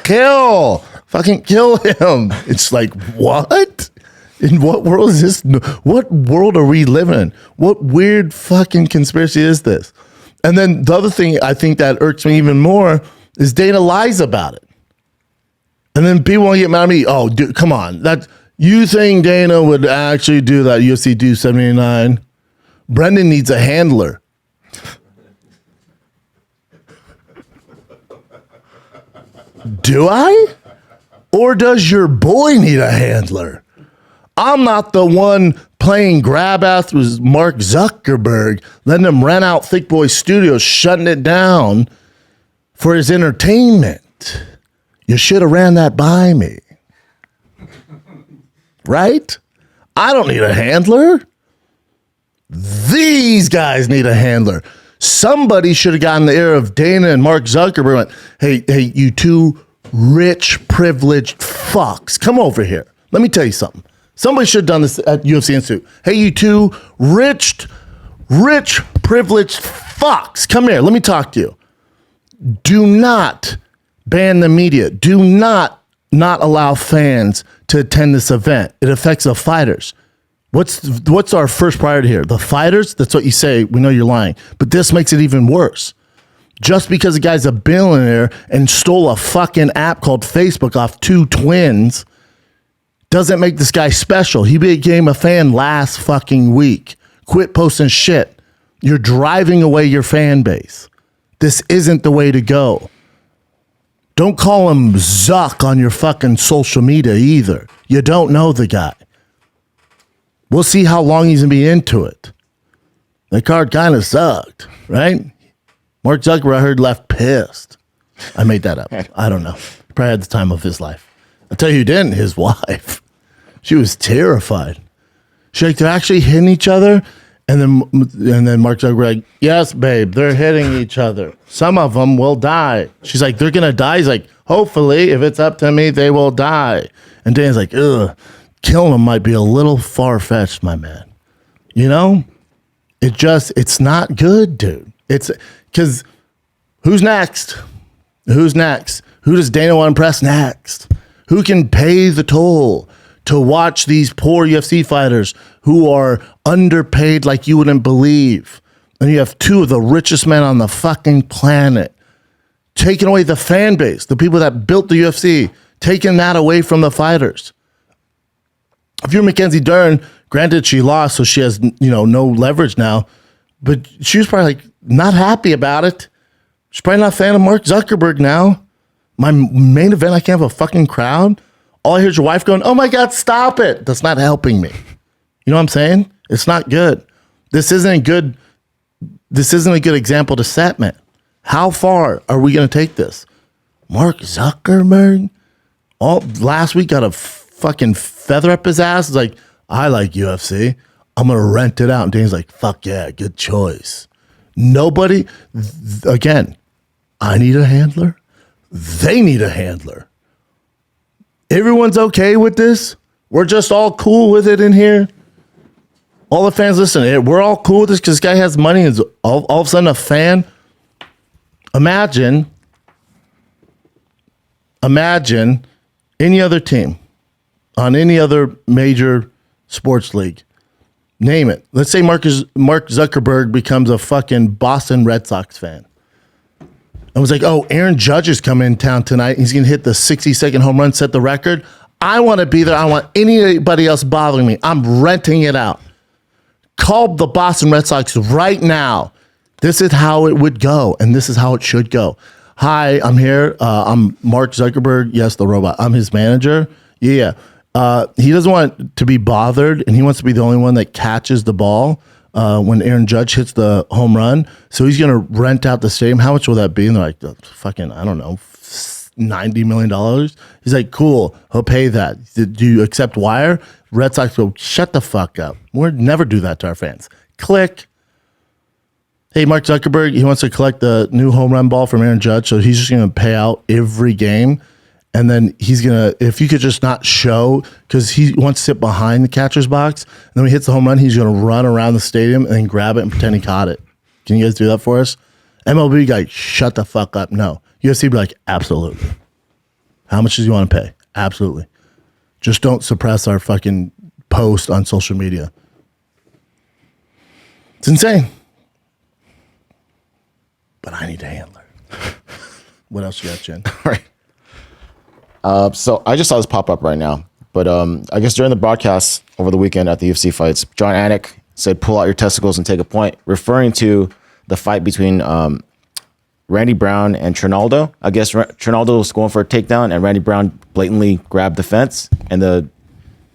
fucking kill him. It's like, what? In what world is this? What world are we living in? What weird fucking conspiracy is this? And then the other thing I think that irks me even more is Dana lies about it. And then people want to get mad at me. Oh, dude, come on. That you think Dana would actually do that UFC 279? Brendan needs a handler. Do I? Or does your boy need a handler? I'm not the one playing grab ass with Mark Zuckerberg, letting him rent out Thick Boy Studios, shutting it down for his entertainment. You should have ran that by me. Right? I don't need a handler. These guys need a handler. Somebody should have gotten the ear of Dana and Mark Zuckerberg and went, hey, you two rich, privileged fucks, come over here. Let me tell you something. Somebody should have done this at UFC Institute. Hey, you two rich, privileged fucks, come here. Let me talk to you. Do not ban the media. Do not allow fans to attend this event. It affects the fighters. What's our first priority here? The fighters? That's what you say. We know you're lying. But this makes it even worse. Just because the guy's a billionaire and stole a fucking app called Facebook off two twins doesn't make this guy special. He became a fan last fucking week. Quit posting shit. You're driving away your fan base. This isn't the way to go. Don't call him Zuck on your fucking social media either. You don't know the guy. We'll see how long he's going to be into it. The card kind of sucked, right? Mark Zuckerberg, I heard, left pissed. I made that up. I don't know. He probably had the time of his life. I'll tell you who didn't, his wife. She was terrified. She's like, they're actually hitting each other? And then Mark Zuckerberg, yes, babe, they're hitting each other. Some of them will die. She's like, they're going to die? He's like, hopefully, if it's up to me, they will die. And Dan's like, ugh, killing them might be a little far-fetched, my man. You know? It's not good, dude. It's because who's next? Who's next? Who does Dana want to impress next? Who can pay the toll to watch these poor UFC fighters who are underpaid like you wouldn't believe? And you have two of the richest men on the fucking planet taking away the fan base, the people that built the UFC, taking that away from the fighters. If you're Mackenzie Dern, granted she lost, so she has no leverage now, but she was probably like not happy about it. She's probably not a fan of Mark Zuckerberg now. My main event, I can't have a fucking crowd. All I hear is your wife going, oh my God, stop it. That's not helping me. You know what I'm saying? It's not good. This isn't good. This isn't a good example to set, man. How far are we going to take this? Mark Zuckerberg, last week got a fucking feather up his ass. It's like, I like UFC. I'm going to rent it out. And Dane's like, fuck yeah, good choice. Nobody, again, I need a handler. They need a handler. Everyone's okay with this. We're just all cool with it in here. All the fans listen. We're all cool with this because this guy has money and is all of a sudden a fan. Imagine any other team on any other major sports league. Name it. Let's say Mark Zuckerberg becomes a fucking Boston Red Sox fan. I was like, oh, Aaron Judge is coming in town tonight. He's going to hit the 60-second home run, set the record. I want to be there. I don't want anybody else bothering me. I'm renting it out. Call the Boston Red Sox right now. This is how it would go, and this is how it should go. Hi, I'm here. I'm Mark Zuckerberg. Yes, the robot. I'm his manager. Yeah. He doesn't want to be bothered, and he wants to be the only one that catches the ball when Aaron Judge hits the home run. So he's going to rent out the stadium. How much will that be? And they're like, fucking, I don't know, $90 million. He's like, cool, he'll pay that. Do you accept wire? Red Sox go, shut the fuck up. We'll never do that to our fans. Click. Hey, Mark Zuckerberg, he wants to collect the new home run ball from Aaron Judge, so he's just going to pay out every game. And then he's going to, if you could just not show, because he wants to sit behind the catcher's box, and then when he hits the home run, he's going to run around the stadium and then grab it and pretend he caught it. Can you guys do that for us? MLB guy, shut the fuck up. No. UFC be like, absolutely. How much does he want to pay? Absolutely. Just don't suppress our fucking post on social media. It's insane. But I need a handler. What else you got, Jen? All right. So I just saw this pop up right now. But I guess during the broadcast over the weekend at the UFC fights, John Anik said, pull out your testicles and take a point, referring to the fight between Randy Brown and Trinaldo. I guess Trinaldo was going for a takedown, and Randy Brown blatantly grabbed the fence, and the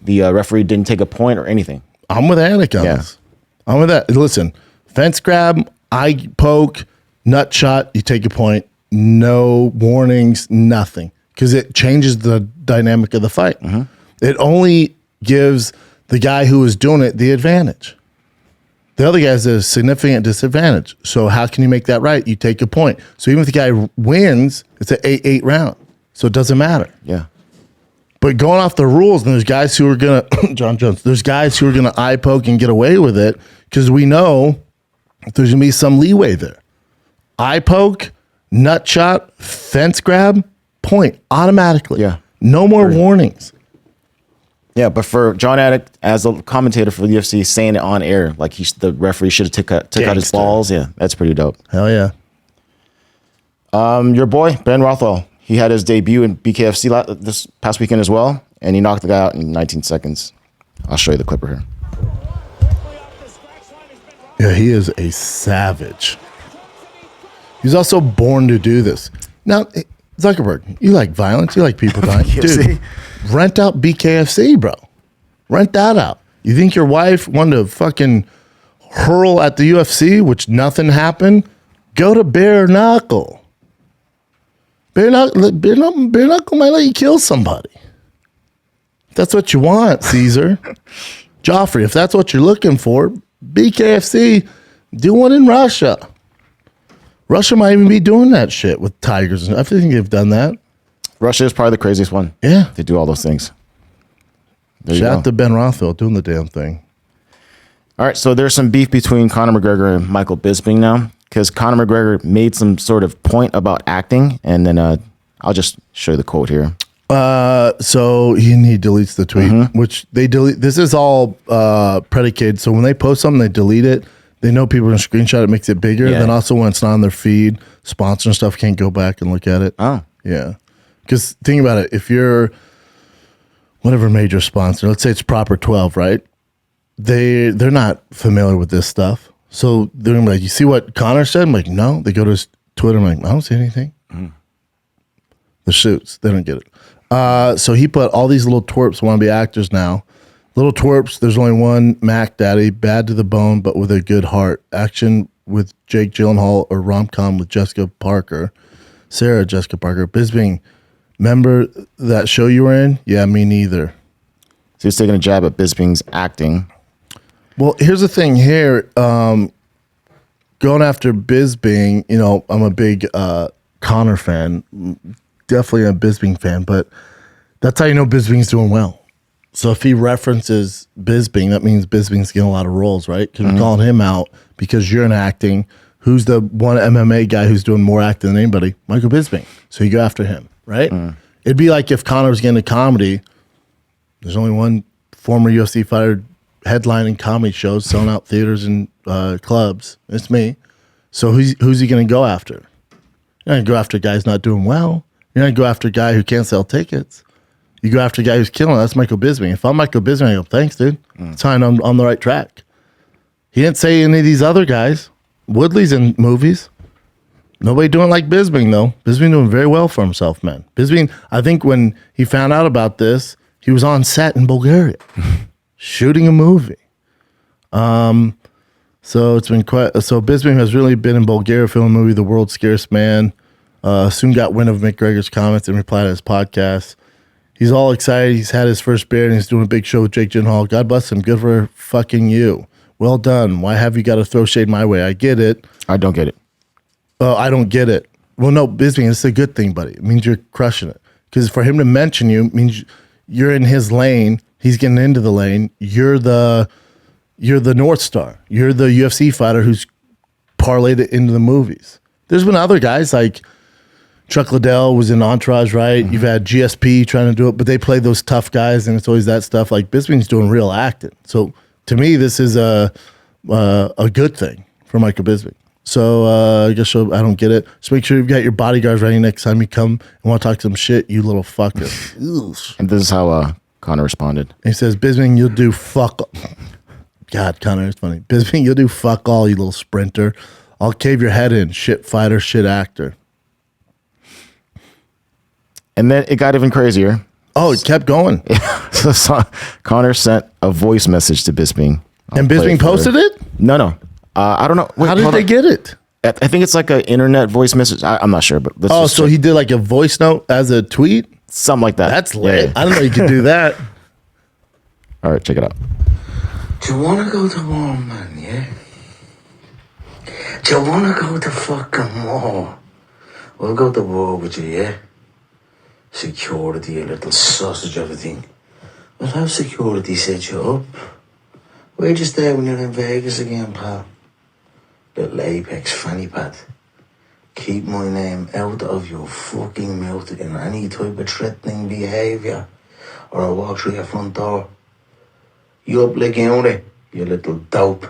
referee didn't take a point or anything. I'm with Anik on this. I'm with that. Listen, fence grab, eye poke, nut shot, you take a point. No warnings, nothing. Because it changes the dynamic of the fight. Mm-hmm. It only gives the guy who is doing it the advantage. The other guy's at a significant disadvantage. So how can you make that right? You take a point. So even if the guy wins, it's an 8-8 round. So it doesn't matter. Yeah. But going off the rules, and there's guys who are going to, John Jones, there's guys who are going to eye poke and get away with it because we know there's going to be some leeway there. Eye poke, nut shot, fence grab, point automatically. Yeah. No more warnings. Yeah, but for John Anik, as a commentator for the UFC, saying it on air, like the referee should have took out his balls. Yeah, that's pretty dope. Hell yeah. Your boy, Ben Rothwell, he had his debut in BKFC this past weekend as well, and he knocked the guy out in 19 seconds. I'll show you the clipper here. Yeah, he is a savage. He's also born to do this. Now, Zuckerberg, you like violence, you like people dying. Dude, rent out BKFC, bro. Rent that out. You think your wife wanted to fucking hurl at the UFC, which nothing happened? Go to bare knuckle. Bare knuckle might let you kill somebody. If that's what you want, Caesar. Joffrey, if that's what you're looking for, BKFC, do one in Russia. Russia might even be doing that shit with tigers. I think they've done that. Russia is probably the craziest one. Yeah. They do all those things. Shout out to Ben Rothwell doing the damn thing. All right, so there's some beef between Conor McGregor and Michael Bisping now because Conor McGregor made some sort of point about acting, and then I'll just show you the quote here. So he deletes the tweet, which they delete. This is all predicated. So when they post something, they delete it. They know people are going to screenshot it, makes it bigger. Yeah. Then also when it's not on their feed, sponsor and stuff can't go back and look at it. Oh. Yeah. Because think about it. If you're whatever major sponsor, let's say it's Proper 12, right? They're not familiar with this stuff. So they're going to be like, you see what Connor said? I'm like, no. They go to his Twitter. I'm like, I don't see anything. The shoots. They don't get it. So he put all these little twerps want to be actors now. Little twerps, there's only one Mac Daddy, bad to the bone, but with a good heart. Action with Jake Gyllenhaal or rom-com with Jessica Parker. Sarah Jessica Parker. Bisping, remember that show you were in? Yeah, me neither. So he's taking a jab at Bisping's acting. Well, here's the thing here. Going after Bisping, I'm a big Conor fan. Definitely a Bisping fan, but that's how you know Bisping's doing well. So if he references Bisping, that means Bisping's getting a lot of roles, right? Because we're calling him out because you're in acting. Who's the one MMA guy who's doing more acting than anybody? Michael Bisping. So you go after him, right? It'd be like if Conor was getting into comedy. There's only one former UFC fighter headlining comedy shows, selling out theaters and clubs. It's me. So who's he going to go after? You're not going to go after a guy who's not doing well. You're not going to go after a guy who can't sell tickets. You go after a guy who's killing. That's Michael Bisping. If I'm Michael Bisping, I go, thanks, dude. It's fine. I'm on the right track. He didn't say any of these other guys. Woodley's in movies. Nobody doing like Bisping, though. Bisping doing very well for himself, man. Bisping, I think when he found out about this, he was on set in Bulgaria shooting a movie. So it's been quite. So Bisping has really been in Bulgaria filming a movie, The World's Scarce Man. Soon got wind of McGregor's comments and replied to his podcast. He's all excited. He's had his first beer and he's doing a big show with Jake Gyllenhaal. God bless him. Good for fucking you. Well done. Why have you got to throw shade my way? I get it. I don't get it. Oh, I don't get it. Well, no, Bisping, it's a good thing, buddy. It means you're crushing it. Because for him to mention you means you're in his lane. He's getting into the lane. You're the North Star. You're the UFC fighter who's parlayed it into the movies. There's been other guys like Chuck Liddell was in Entourage, right? You've had GSP trying to do it, but they play those tough guys, and it's always that stuff. Like Bisping's doing real acting. So to me, this is a good thing for Michael Bisping. So I guess I don't get it. Just make sure you've got your bodyguards ready next time you come and want to talk some shit, you little fucker. And this is how Connor responded. And he says, Bisping, you'll do fuck. God, Connor, it's funny. Bisping, you'll do fuck all, you little sprinter. I'll cave your head in, shit fighter, shit actor. And then it got even crazier. Oh, it kept going. So Connor sent a voice message to Bisping. And Bisping posted it? No. I don't know. Wait, how did they get it? I think it's like an internet voice message. I'm not sure, but let's so check. he did like a voice note as a tweet? Something like that. That's lit. Yeah. I didn't know you could do that. All right, check it out. Do you want to go to war, man, yeah? Do you want to go to fucking war? We'll go to war with you, yeah? Security, a little sausage of a thing. We'll have security set you up. Where'd you stay when you're in Vegas again, pal? Little Apex fanny pad. Keep my name out of your fucking mouth in any type of threatening behaviour, or I'll walk through your front door. You up like Unity, you little dope.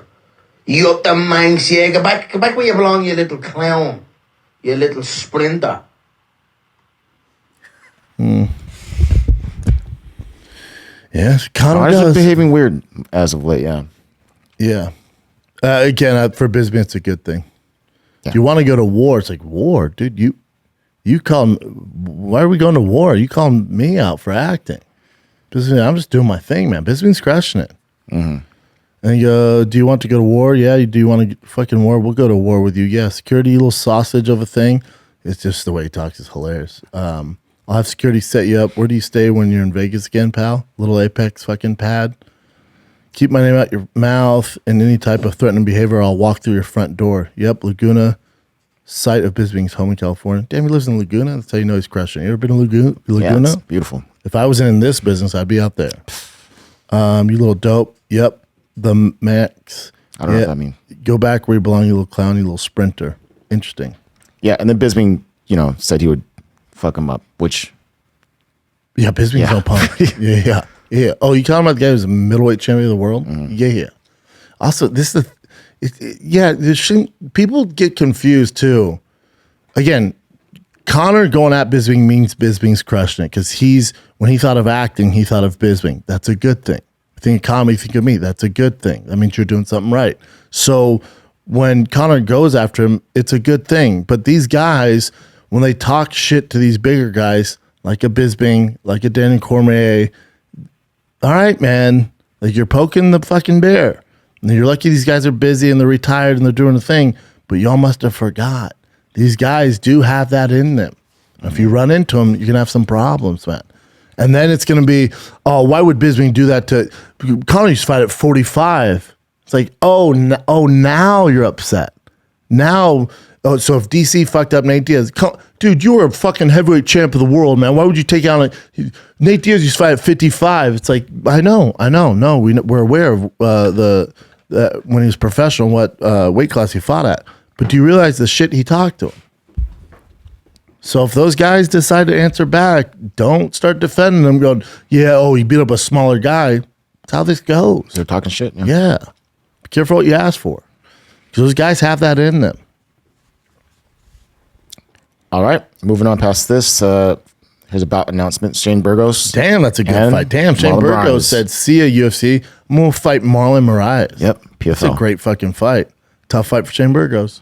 You up the Manx, yeah? Go back where you belong, you little clown. You little sprinter. Yeah, Connor Connor's behaving weird as of late, yeah. Yeah. Again, for Bisping, it's a good thing. Yeah. You want to go to war? It's like, war? Dude, you call him, why are we going to war? You calling me out for acting. Bisping, I'm just doing my thing, man. Bisping's crushing it. Mm-hmm. And you go, do you want to go to war? Yeah. Do you want to fucking war? We'll go to war with you. Yeah. Security, you little sausage of a thing. It's just the way he talks is hilarious. I'll have security set you up. Where do you stay when you're in Vegas again, pal? Little Apex fucking pad. Keep my name out your mouth and any type of threatening behavior. I'll walk through your front door. Yep, Laguna, site of Bisping's home in California. Damn, he lives in Laguna. That's how you know he's crushing. You ever been to Laguna? Yeah, it's beautiful. If I was in this business, I'd be out there. You little dope. Yep, the Max. I don't know what that means. Go back where you belong, you little clown, you little sprinter. Interesting. Yeah, and then Bisping, said he would fuck him up, which... Yeah, Bisping's no punk. Yeah. Oh, you talking about the guy who's a middleweight champion of the world? Mm-hmm. Yeah. Also, this is people get confused too. Again, Connor going at Bisping means Bisping's crushing it because when he thought of acting, he thought of Bisping. That's a good thing. Think of comedy, think of me. That's a good thing. That means you're doing something right. So when Connor goes after him, it's a good thing. But these guys, when they talk shit to these bigger guys, like a Bisping, like a Daniel Cormier, all right, man, like you're poking the fucking bear. And you're lucky these guys are busy and they're retired and they're doing a thing, but y'all must have forgot. These guys do have that in them. If you run into them, you're going to have some problems, man. And then it's going to be, oh, why would Bisping do that to Connor used to fight at 45? It's like, now you're upset. Now, so if DC fucked up Nate Diaz, dude, you were a fucking heavyweight champ of the world, man. Why would you take out Nate Diaz used to fight at 55? It's like, I know. No, we're aware of when he was professional, what weight class he fought at. But do you realize the shit he talked to him? So if those guys decide to answer back, don't start defending them going, he beat up a smaller guy. That's how this goes. They're talking shit. Yeah. Be careful what you ask for. Because those guys have that in them. All right. Moving on past this. Here's a bout announcement. Shane Burgos. Damn, that's a good and fight. Damn, Shane Marlon Burgos Moraes. said, see ya, UFC. I'm going to fight Marlon Moraes. Yep, That's a PFL. great fucking fight. Tough fight for Shane Burgos.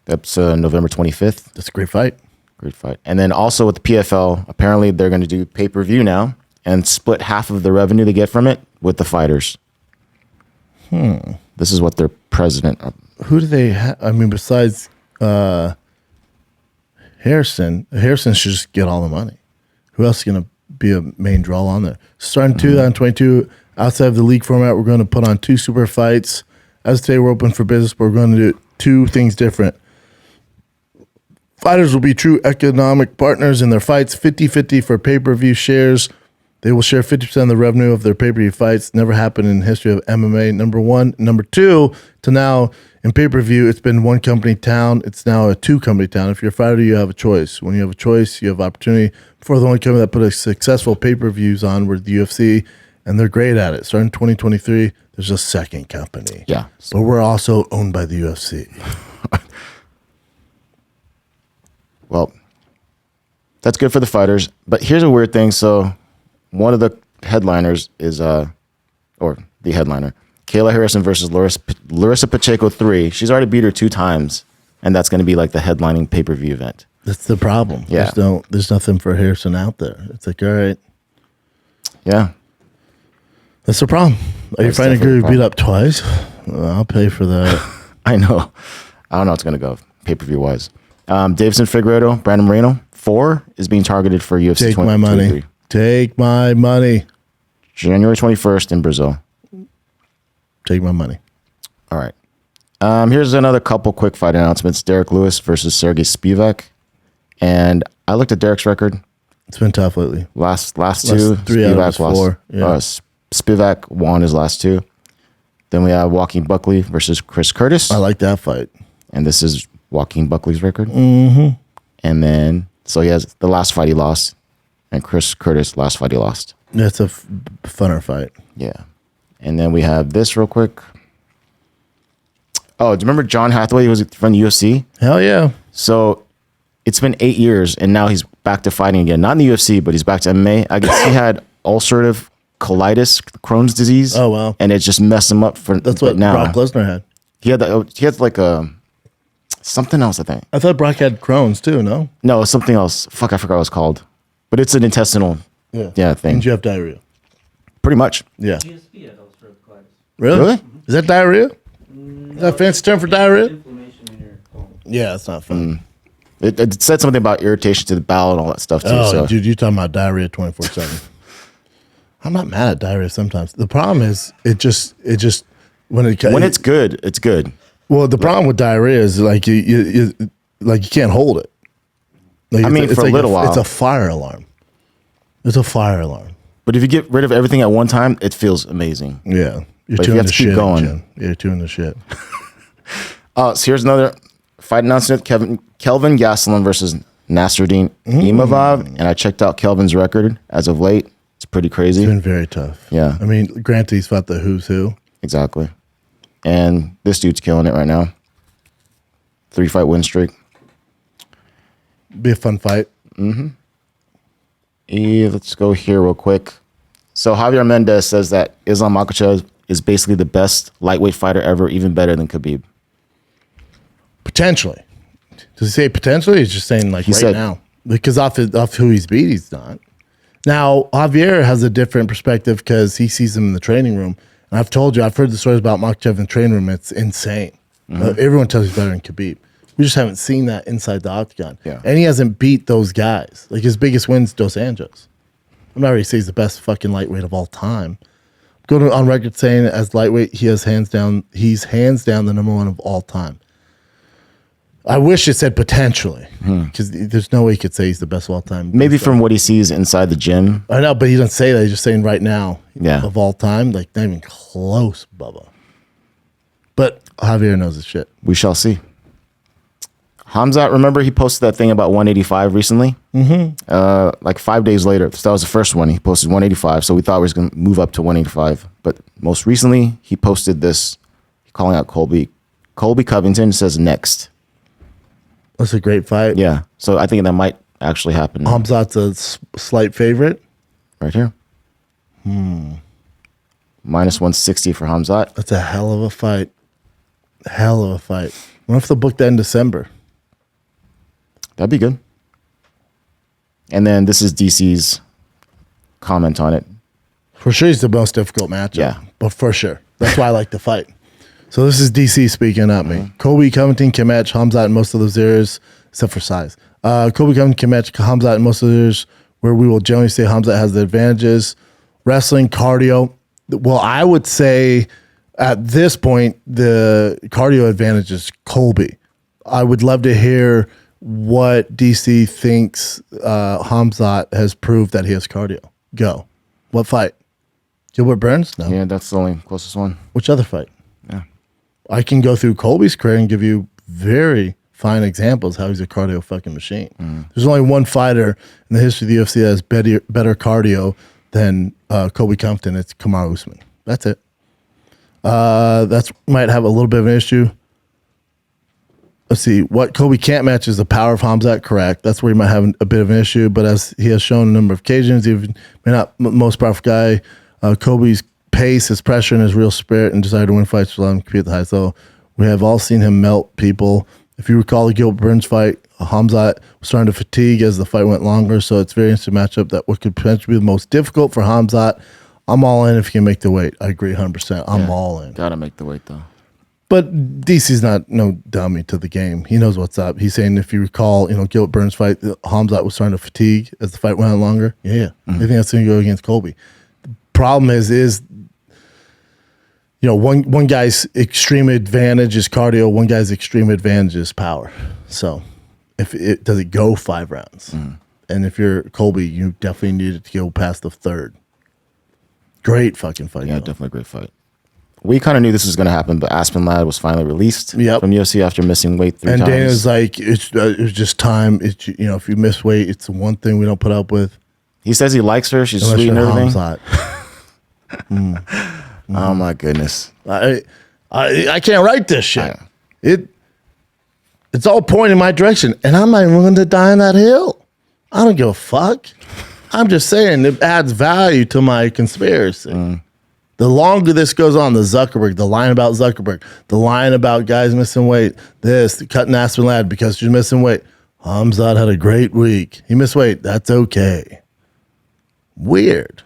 That's November 25th. That's a great fight. Great fight. And then also with the PFL, apparently they're going to do pay-per-view now and split half of the revenue they get from it with the fighters. This is what their president. Who do they have? I mean, besides Harrison should just get all the money. Who else is going to be a main draw on there? Starting 2022, outside of the league format, we're going to put on 2 super fights. As today, we're open for business, but we're going to do 2 things different. Fighters will be true economic partners in their fights, 50-50 for pay-per-view shares. They will share 50% of the revenue of their pay-per-view fights. Never happened in the history of MMA, number 1. Number 2, to now, in pay-per-view, it's been 1 company town. It's now a 2 company town. If you're a fighter, you have a choice. When you have a choice, you have opportunity. Before, the only company that put a successful pay-per-views on were the UFC, and they're great at it. Starting 2023, there's a second company. Yeah. But we're also owned by the UFC. Well, that's good for the fighters. But here's a weird thing. So one of the headliners is, or the headliner, Kayla Harrison versus Larissa Pacheco 3. She's already beat her 2 times, and that's going to be like the headlining pay-per-view event. That's the problem. Yeah. There's nothing for Harrison out there. It's like, all right. Yeah. That's the problem. Are you That's fighting a girl definitely who the beat up twice? Well, I'll pay for that. I know. I don't know how it's going to go pay-per-view wise. Davison Figueiredo, Brandon Moreno, 4 is being targeted for UFC Take my money. Take my money. January 21st in Brazil. Take my money. All right. Here's another couple quick fight announcements. Derek Lewis versus Sergey Spivak. And I looked at Derek's record. It's been tough lately. Last 2. 3 out of his 4. Yeah. Spivak won his last 2. Then we have Joaquin Buckley versus Chris Curtis. I like that fight. And this is Joaquin Buckley's record. Mm-hmm. And then, so he has the last fight he lost. And Chris Curtis, last fight he lost. That's a funner fight. Yeah. And then we have this real quick. Oh, do you remember John Hathaway? He was from the UFC. Hell yeah. So it's been 8 years, and now he's back to fighting again. Not in the UFC, but he's back to MMA. I guess he had ulcerative colitis, Crohn's disease. Oh, wow. And it just messed him up for That's what now. Brock Lesnar had. He had like a something else, I think. I thought Brock had Crohn's too, no? No, something else. Fuck, I forgot what it was called. But it's an intestinal thing. And you have diarrhea. Pretty much. Yeah. GSP had ulcerative colitis. Really? Is that diarrhea? Is that a fancy term for diarrhea? Inflammation in your colon. Yeah, it's not fun. It said something about irritation to the bowel and all that stuff too. Oh, so. dude, you're talking about diarrhea 24/7. I'm not mad at diarrhea sometimes. The problem is it just when When it's good, it's good. well, the problem with diarrhea is like you can't hold it. Like I mean, for a like little while. it's a fire alarm. It's a fire alarm. But if you get rid of everything at one time, it feels amazing. Yeah, you're But you doing have the to keep shit. going. Jim. You're doing the shit. So here's another fight announcement: Kelvin Gastelum versus Nasruddin Imavov. And I checked out Kelvin's record as of late. It's pretty crazy. It's been very tough. Yeah. I mean, granted, he's fought the who's who. Exactly. And this dude's killing it right now. 3-fight win streak. Be a fun fight. Let's go here real quick. So Javier Mendez says that Islam Makhachev is basically the best lightweight fighter ever, even better than Khabib. Potentially. Does he say potentially? He's just saying like He right said- now. Because off who he's beat, he's not. Now, Javier has a different perspective because he sees him in the training room. And I've told you, I've heard the stories about Makhachev in the training room. It's insane. Everyone tells he's better than Khabib. We just haven't seen that inside the octagon. Yeah. And he hasn't beat those guys. Like his biggest win's Dos Anjos. I'm not ready to say he's the best fucking lightweight of all time. Going on record saying as lightweight, he's hands down the number 1 of all time. I wish it said potentially, because there's no way he could say he's the best of all time. Maybe from what he sees inside the gym. I know, but he doesn't say that. He's just saying right now, Yeah. of all time, like not even close, Bubba. But Javier knows his shit. We shall see. Hamzat, remember he posted that thing about 185 recently? Like 5 days later. So that was the first one. He posted 185. So we thought he was going to move up to 185. But most recently, he posted this calling out Colby. Colby Covington says next. That's a great fight. Yeah. So I think that might actually happened. Hamzat's a slight favorite. Right here. Minus 160 for Hamzat. That's a hell of a fight. Hell of a fight. What if they book that in December? That'd be good. And then this is DC's comment on it. For sure, he's the most difficult matchup. Yeah. But for sure. That's why I like the fight. So this is DC speaking, not me. Colby Covington can match Hamzat in most of those areas, except for size. Colby Covington can match Hamzat in most of those areas where we will generally say Hamzat has the advantages. Wrestling, cardio. Well, I would say at this point, the cardio advantage is Colby. I would love to hear what DC thinks Hamzat has proved that he has cardio. Go. What fight? Gilbert Burns? No. Yeah, that's the only closest one. Which other fight? Yeah. I can go through Colby's career and give you very fine examples how he's a cardio fucking machine. There's only one fighter in the history of the UFC that has better cardio than Colby Covington. It's Kamaru Usman. That's it. That's might have a little bit of an issue. Let's see. What Colby can't match is the power of Hamzat, correct. That's where he might have a bit of an issue, but as he has shown a number of occasions, even may not the most powerful guy, Colby's pace, his pressure, and his real spirit and desire to win fights allow him to compete at the highest level. We have all seen him melt people. If you recall the Gilbert Burns fight, Hamzat was starting to fatigue as the fight went longer, so it's a very interesting matchup that what could potentially be the most difficult for Hamzat. I'm all in if he can make the weight. I agree 100%. I'm all in. Gotta make the weight, though. But DC's not no dummy to the game. He knows what's up. He's saying if you recall, Gilbert Burns fight, Hamzat was starting to fatigue as the fight went on longer. Yeah. I think that's going to go against Colby. The problem is one guy's extreme advantage is cardio, one guy's extreme advantage is power. So does it go 5 rounds? And if you're Colby, you definitely needed to go past the third. Great fucking fight. Yeah, definitely a great fight. We kind of knew this was going to happen, but Aspen Ladd was finally released from UFC after missing weight 3 times. And Dana's like, it was just time. It's, if you miss weight, it's the one thing we don't put up with. He says he likes her. She's sweet and everything. Oh my goodness! I can't write this shit. It's all pointing my direction, and I'm not even willing to die on that hill. I don't give a fuck. I'm just saying it adds value to my conspiracy. The longer this goes on, the Zuckerberg, the line about Zuckerberg, the line about guys missing weight, the cutting Aspen Ladd because she's missing weight. Hamzat had a great week. He missed weight. That's okay. Weird.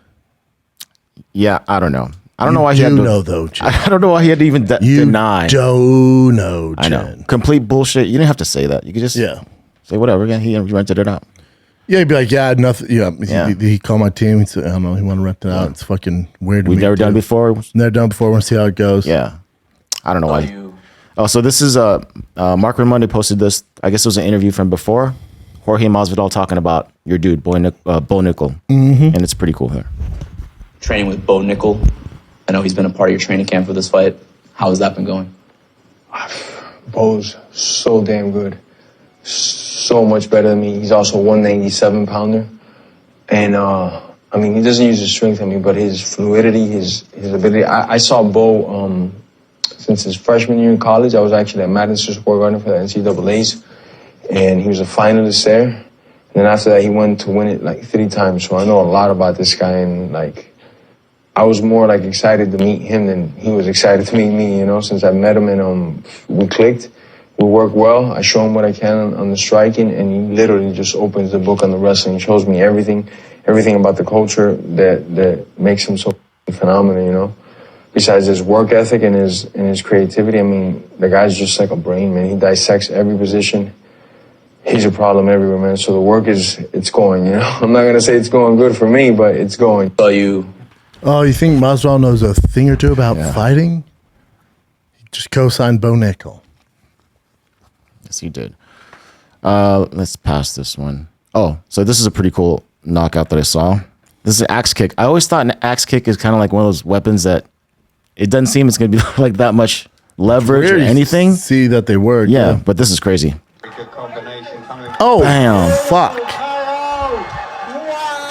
Yeah, I don't know. I don't know why he had to. Know, though, Jen. I don't know why he had to even deny. You don't know, Jen. I know. Complete bullshit. You didn't have to say that. You could just say whatever. Again, he rented it out. Yeah, he'd be like, yeah, nothing. Yeah. He called my team. He said, I don't know. He wanted to rent it out. It's fucking weird. We've never done it before. Never done it before. We'll see how it goes. Yeah. I don't know why. Oh, so this is Mark Raimondi posted this. I guess it was an interview from before. Jorge Masvidal talking about your dude, Bo Nickel. And it's pretty cool here. Training with Bo Nickel. I know he's been a part of your training camp for this fight. How has that been going? Bo's so damn good. So much better than me. He's also a 197 pounder. And, he doesn't use his strength on me, but his fluidity, his ability. I saw Bo since his freshman year in college. I was actually at Madison Square Garden for the NCAAs. And he was a finalist there. And then after that, he went to win it like 3 times. So I know a lot about this guy. And I was more excited to meet him than he was excited to meet me, since I met him and we clicked. We work well. I show him what I can on the striking, and he literally just opens the book on the wrestling. He shows me everything about the culture that makes him so phenomenal, Besides his work ethic and his creativity, the guy's just like a brain, man. He dissects every position. He's a problem everywhere, man. So the work it's going, I'm not gonna say it's going good for me, but it's going. Oh, you think Masvidal knows a thing or two about fighting? He just co-signed Bo Nickel. Yes, he did. Let's pass this one. Oh, so this is a pretty cool knockout that I saw. This is an axe kick. I always thought an axe kick is kind of like one of those weapons that it doesn't seem it's going to be like that much leverage or anything. See that they work. Yeah, but this is crazy. Oh, bam. Fuck.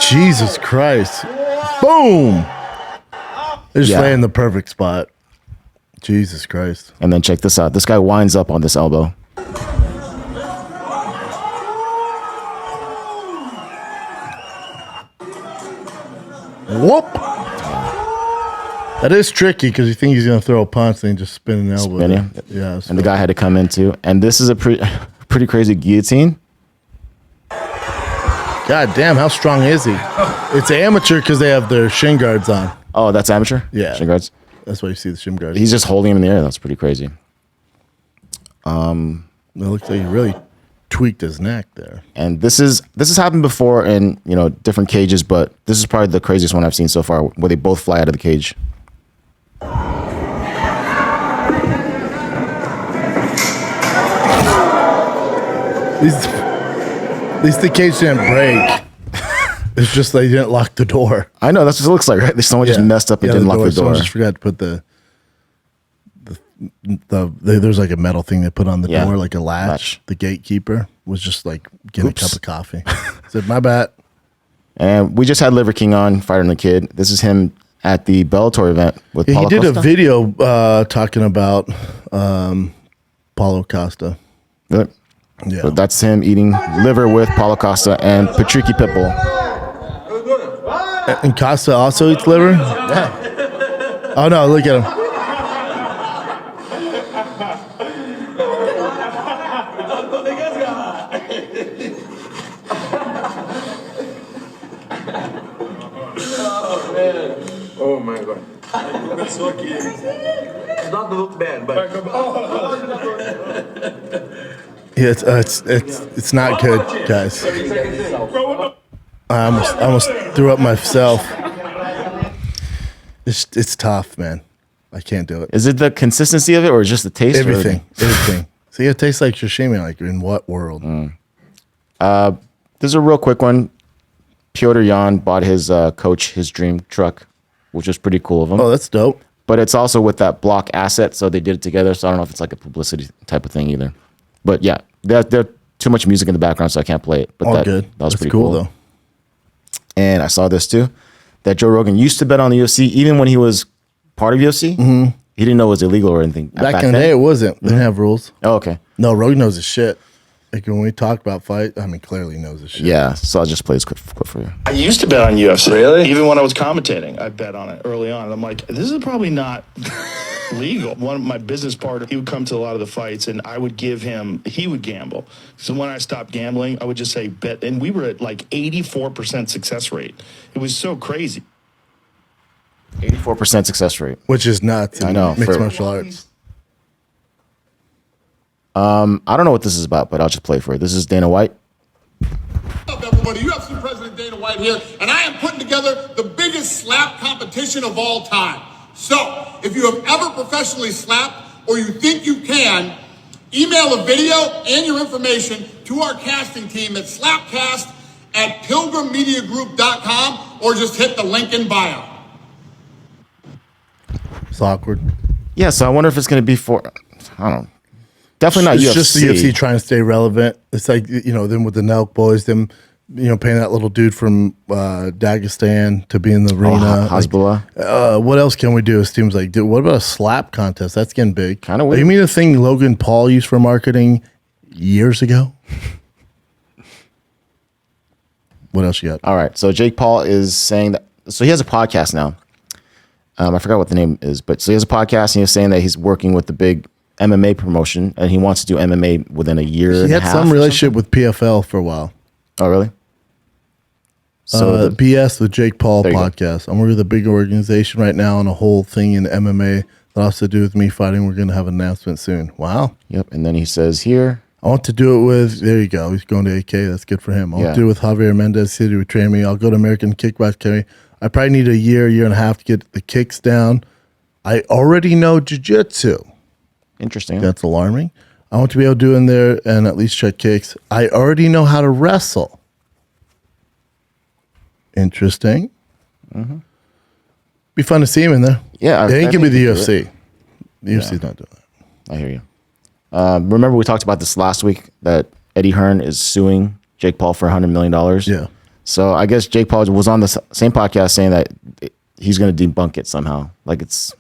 Jesus Christ. Boom. They just lay in the perfect spot. Jesus Christ. And then check this out. This guy winds up on this elbow. whoop. That is tricky because you think he's going to throw a punch and just spin an elbow. Spinning. Yeah. And the guy had to come in too. And this is a pretty crazy guillotine. God damn, how strong is he? It's amateur because they have their shin guards on. Oh, that's amateur? Yeah. Shin guards? That's why you see the shin guards. He's just holding him in the air. That's pretty crazy. It looks like he really tweaked his neck there. And this has happened before in, different cages, but this is probably the craziest one I've seen so far, where they both fly out of the cage. At least the cage didn't break. It's just they didn't lock the door. I know, that's what it looks like, right? Someone just messed up and didn't lock the door. Someone just forgot to put there's like a metal thing they put on the door, like a latch. The gatekeeper was just like getting a cup of coffee. Said, my bad. And we just had Liver King on, Fighter the Kid. This is him at the Bellator event with Paulo Costa. He did Costa. a video talking about Paulo Costa. Really? Yeah. So that's him eating liver with Paulo Costa and Thiccc Pitbull. And Costa also eats liver? Yeah. Oh, no, look at him. Oh my god. Começou aqui. It's not to look bad, but Yeah, it's not good, guys. I almost threw up myself. It's tough, man. I can't do it. Is it the consistency of it or just the taste? Everything. See, it tastes like sashimi. Like, in what world? This is a real quick one. Piotr Jan bought his coach his dream truck, which was pretty cool of him. Oh, that's dope. But it's also with that block asset, so they did it together. So I don't know if it's like a publicity type of thing either. But yeah, there's too much music in the background, so I can't play it. But All good. That was that's pretty cool, though. And I saw this too, that Joe Rogan used to bet on the UFC, even when he was part of UFC. Mm-hmm. He didn't know it was illegal or anything. Back in the day, it wasn't. They didn't have rules. Oh, okay. No, Rogan knows his shit. Like, when we talk about fight, I mean, clearly he knows his shit. Yeah, so I'll just play this clip for you. I used to bet on UFC. Really? Even when I was commentating, I bet on it early on. I'm like, this is probably not legal. One of my business partner, he would come to a lot of the fights, and I would give him, he would gamble. So when I stopped gambling, I would just say bet, and we were at like 84% success rate. It was so crazy. 84% success rate. Which is nuts. I know. Mixed martial arts. I don't know what this is about, but I'll just play for you. This is Dana White. What's up, everybody? UFC President Dana White here, and I am putting together the biggest slap competition of all time. So, if you have ever professionally slapped or you think you can, email a video and your information to our casting team at slapcast@pilgrimmediagroup.com or just hit the link in bio. It's awkward. Yeah, so I wonder if it's going to be for, I don't know. Definitely not it's UFC. It's just the UFC trying to stay relevant. It's like, them with the Nelk boys, them, paying that little dude from Dagestan to be in the arena. Hezbollah. What else can we do? It seems like, dude, what about a slap contest? That's getting big. Kind of weird. You mean the thing Logan Paul used for marketing years ago? What else you got? All right. So Jake Paul is saying that, so he has a podcast now. I forgot what the name is, but so he has a podcast and he's saying that he's working with the big MMA promotion and he wants to do MMA within a year and a half. He had some relationship with PFL for a while. Oh, really? So the BS, the Jake Paul podcast. I'm with a big organization right now on a whole thing in MMA that has to do with me fighting. We're going to have an announcement soon. Wow. Yep. And then he says here, I want to do it with, there you go. He's going to AK. That's good for him. I want to do it with Javier Mendez City who trained me. I'll go to American Kickbox Academy. I probably need a year and a half to get the kicks down. I already know jiu-jitsu. Interesting. That's alarming. I want to be able to do in there and at least check kicks. I already know how to wrestle. Interesting. Mm-hmm. Be fun to see him in there. Yeah. It ain't going to be the UFC. The UFC's not doing that. I hear you. Remember we talked about this last week that Eddie Hearn is suing Jake Paul for $100 million? Yeah. So I guess Jake Paul was on the same podcast saying that he's going to debunk it somehow. Like it's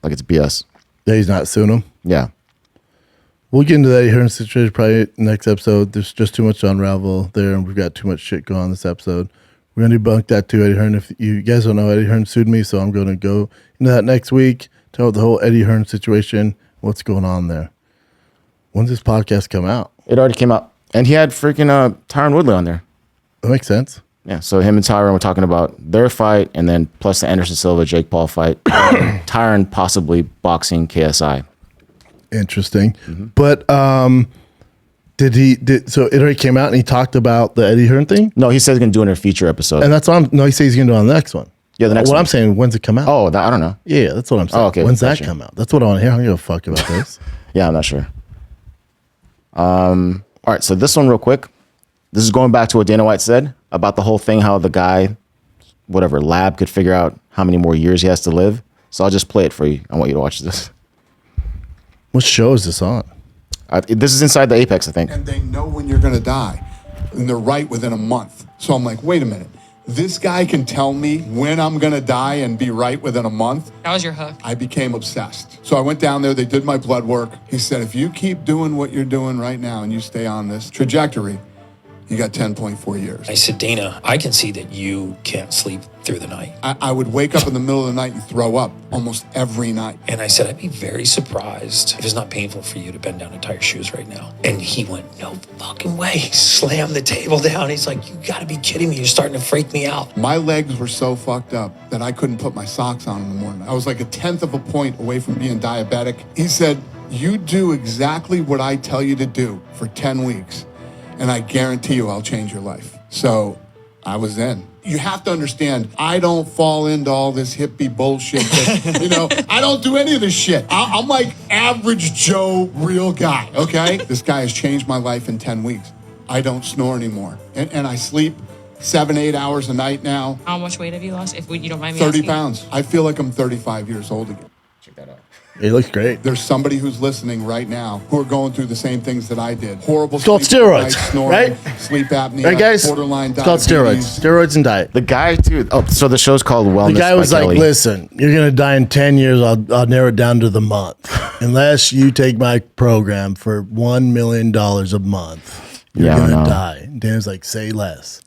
BS. Yeah, he's not suing him? Yeah. We'll get into that Hearn situation probably next episode. There's just too much to unravel there, and we've got too much shit going on this episode. We're going to debunk that too, Eddie Hearn. If you guys don't know, Eddie Hearn sued me, so I'm going to go into that next week, tell the whole Eddie Hearn situation, what's going on there. When's this podcast come out? It already came out. And he had freaking Tyron Woodley on there. That makes sense. Yeah, so him and Tyron were talking about their fight, and then plus the Anderson Silva Jake Paul fight. Tyron possibly boxing KSI. Interesting. But so it already came out and he talked about the Eddie Hearn thing? No, he said he's gonna do it in a feature episode. And that's what he says he's gonna do on the next one. Yeah, the next what one. I'm saying, when's it come out? Oh, I don't know. Yeah, that's what I'm saying. Oh, okay. When's that Gotcha. come out? That's what I want to hear. I don't give a fuck about this. Yeah, I'm not sure. All right, so this one real quick. This is going back to what Dana White said about the whole thing, how the guy, whatever, lab could figure out how many more years he has to live. So I'll just play it for you. I want you to watch this. What show is this on? This is inside the Apex, I think. And they know when you're going to die. And they're right within a month. So I'm like, wait a minute. This guy can tell me when I'm going to die and be right within a month. How was your hook? I became obsessed. So I went down there. They did my blood work. He said, if you keep doing what you're doing right now and you stay on this trajectory, you got 10.4 years. I said, Dana, I can see that you can't sleep through the night. I would wake up in the middle of the night and throw up almost every night. And I said, I'd be very surprised if it's not painful for you to bend down and tie your shoes right now. And he went, no fucking way. He slammed the table down. He's like, you gotta be kidding me. You're starting to freak me out. My legs were so fucked up that I couldn't put my socks on in the morning. I was like 1/10 of a point away from being diabetic. He said, you do exactly what I tell you to do for 10 weeks. And I guarantee you I'll change your life. So I was in. You have to understand, I don't fall into all this hippie bullshit. That, I don't do any of this shit. I'm like average Joe, real guy, okay? This guy has changed my life in 10 weeks. I don't snore anymore. And I sleep 7-8 hours a night now. How much weight have you lost, if you don't mind me 30 asking? pounds. I feel like I'm 35 years old again. Check that out. He looks great. There's somebody who's listening right now who are going through the same things that I did. Horrible It's called sleep, steroids, night, snoring, right? sleep apnea, Right, guys? borderline It's called diabetes. steroids and diet. The guy, too. Oh, so the show's called Wellness. The guy was by like, Kelly. listen, you're going to die in 10 years. I'll narrow it down to the month. Unless you take my program for $1 million a month, you're Yeah, I going know. to die. And Dan's like, say less.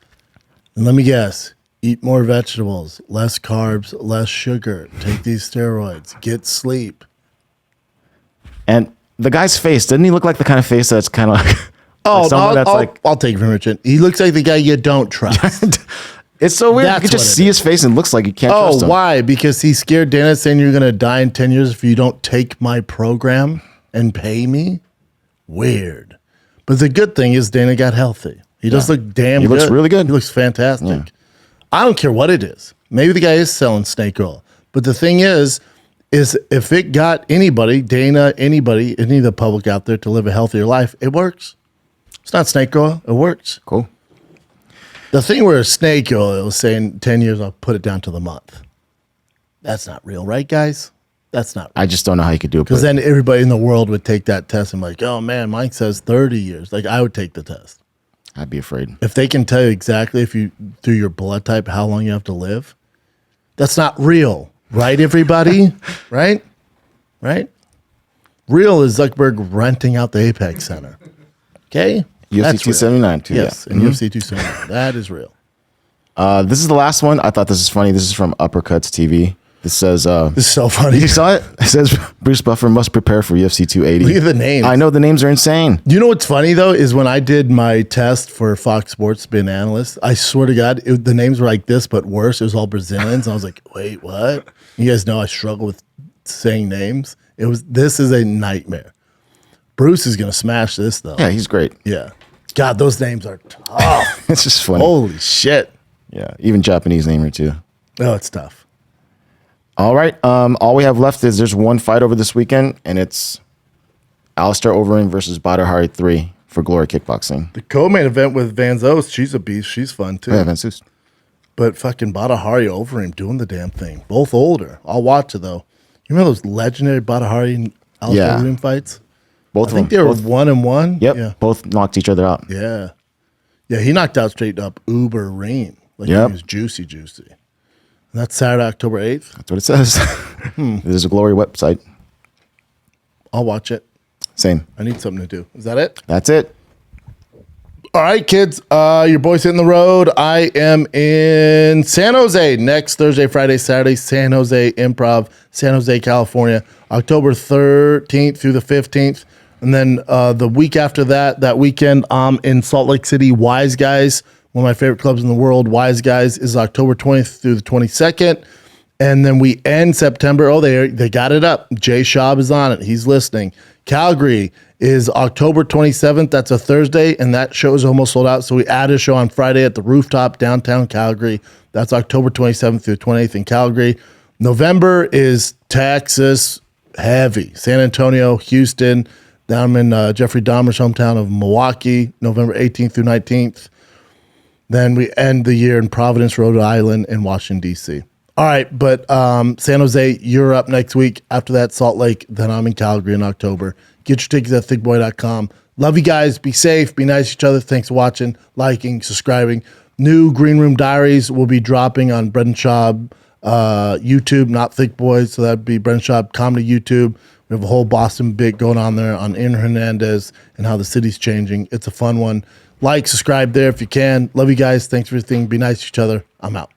And let me guess, eat more vegetables, less carbs, less sugar, take these steroids, get sleep. And the guy's face, doesn't he look like the kind of face that's kind of like, Oh, someone that's like, I'll take it from Richard. He looks like the guy you don't trust. it's so weird. That's You can just what it see his face and it looks like you can't trust him. Why? Because he's scared Dana saying you're going to die in 10 years if you don't take my program and pay me? Weird. But the good thing is Dana got healthy. He does look damn He good. looks really good. He looks fantastic. Yeah. I don't care what it is. Maybe the guy is selling snake oil. But the thing is if it got anybody, Dana, anybody, any of the public out there to live a healthier life, it works. It's not snake oil. It works. Cool. The thing where snake oil is saying 10 years, I'll put it down to the month. That's not real, right, guys? That's not real. I just don't know how you could do it. Because then everybody in the world would take that test and be like, oh, man, mine says 30 years. Like, I would take the test. I'd be afraid. If they can tell you exactly if you, through your blood type, how long you have to live, that's not real. Right, everybody? Right? Real is Zuckerberg renting out the Apex Center. Okay? UFC That's 279, too. Yes, yeah. and UFC 279. That is real. This is the last one. I thought this is funny. This is from Uppercuts TV. This says, This is so funny. you saw it? It says Bruce Buffer must prepare for UFC 280. Look at the names. I know the names are insane. You know what's funny, though, is when I did my test for Fox Sports to be an analyst, I swear to God, the names were like this, but worse. It was all Brazilians. And I was like, wait, what? You guys know I struggle with saying names. This is a nightmare. Bruce is going to smash this, though. Yeah, he's great. Yeah. God, those names are tough. It's just funny. Holy shit. Yeah, even Japanese name or two. Oh, it's tough. All right. All we have left is there's one fight over this weekend, and it's Alistair Overeem versus Badr Hari 3 for Glory Kickboxing. The co-main event with Van Zost, she's a beast. She's fun, too. Yeah, Van Soest. But fucking Badr Hari over him doing the damn thing. Both older. I'll watch it, though. You remember those legendary Badr Hari and Alistair Yeah. Overeem fights? Both I think of them. they were Both- 1-1. Yep. Yeah. Both knocked each other out. Yeah. Yeah, he knocked out straight up Uber Ream. Like Yep. he was juicy. And that's Saturday, October 8th. That's what it says. There's a Glory website. I'll watch it. Same. I need something to do. Is that it? That's it. All right, kids. Your boy's hitting the road. I am in San Jose next Thursday, Friday, Saturday. San Jose Improv, San Jose, California, October 13th through the 15th. And then the week after that weekend, I'm in Salt Lake City. Wise Guys, one of my favorite clubs in the world. Wise Guys is October 20th through the 22nd. And then we end September. Oh, they got it up. Jay Schaub is on it. He's listening. Calgary is October 27th. That's a Thursday, and that show is almost sold out. So we added a show on Friday at the Rooftop, downtown Calgary. That's October 27th through 28th in Calgary. November is Texas heavy. San Antonio, Houston. Down in Jeffrey Dahmer's hometown of Milwaukee, November 18th through 19th. Then we end the year in Providence, Rhode Island, and Washington, D.C. All right, but San Jose, you're up next week. After that, Salt Lake. Then I'm in Calgary in October. Get your tickets at thickboy.com. Love you guys. Be safe. Be nice to each other. Thanks for watching, liking, subscribing. New Green Room Diaries will be dropping on Brendan Schaub YouTube, not Thick Boys. So that'd be Brendan Schaub Comedy YouTube. We have a whole Boston bit going on there on Aaron Hernandez and how the city's changing. It's a fun one. Like, subscribe there if you can. Love you guys. Thanks for everything. Be nice to each other. I'm out.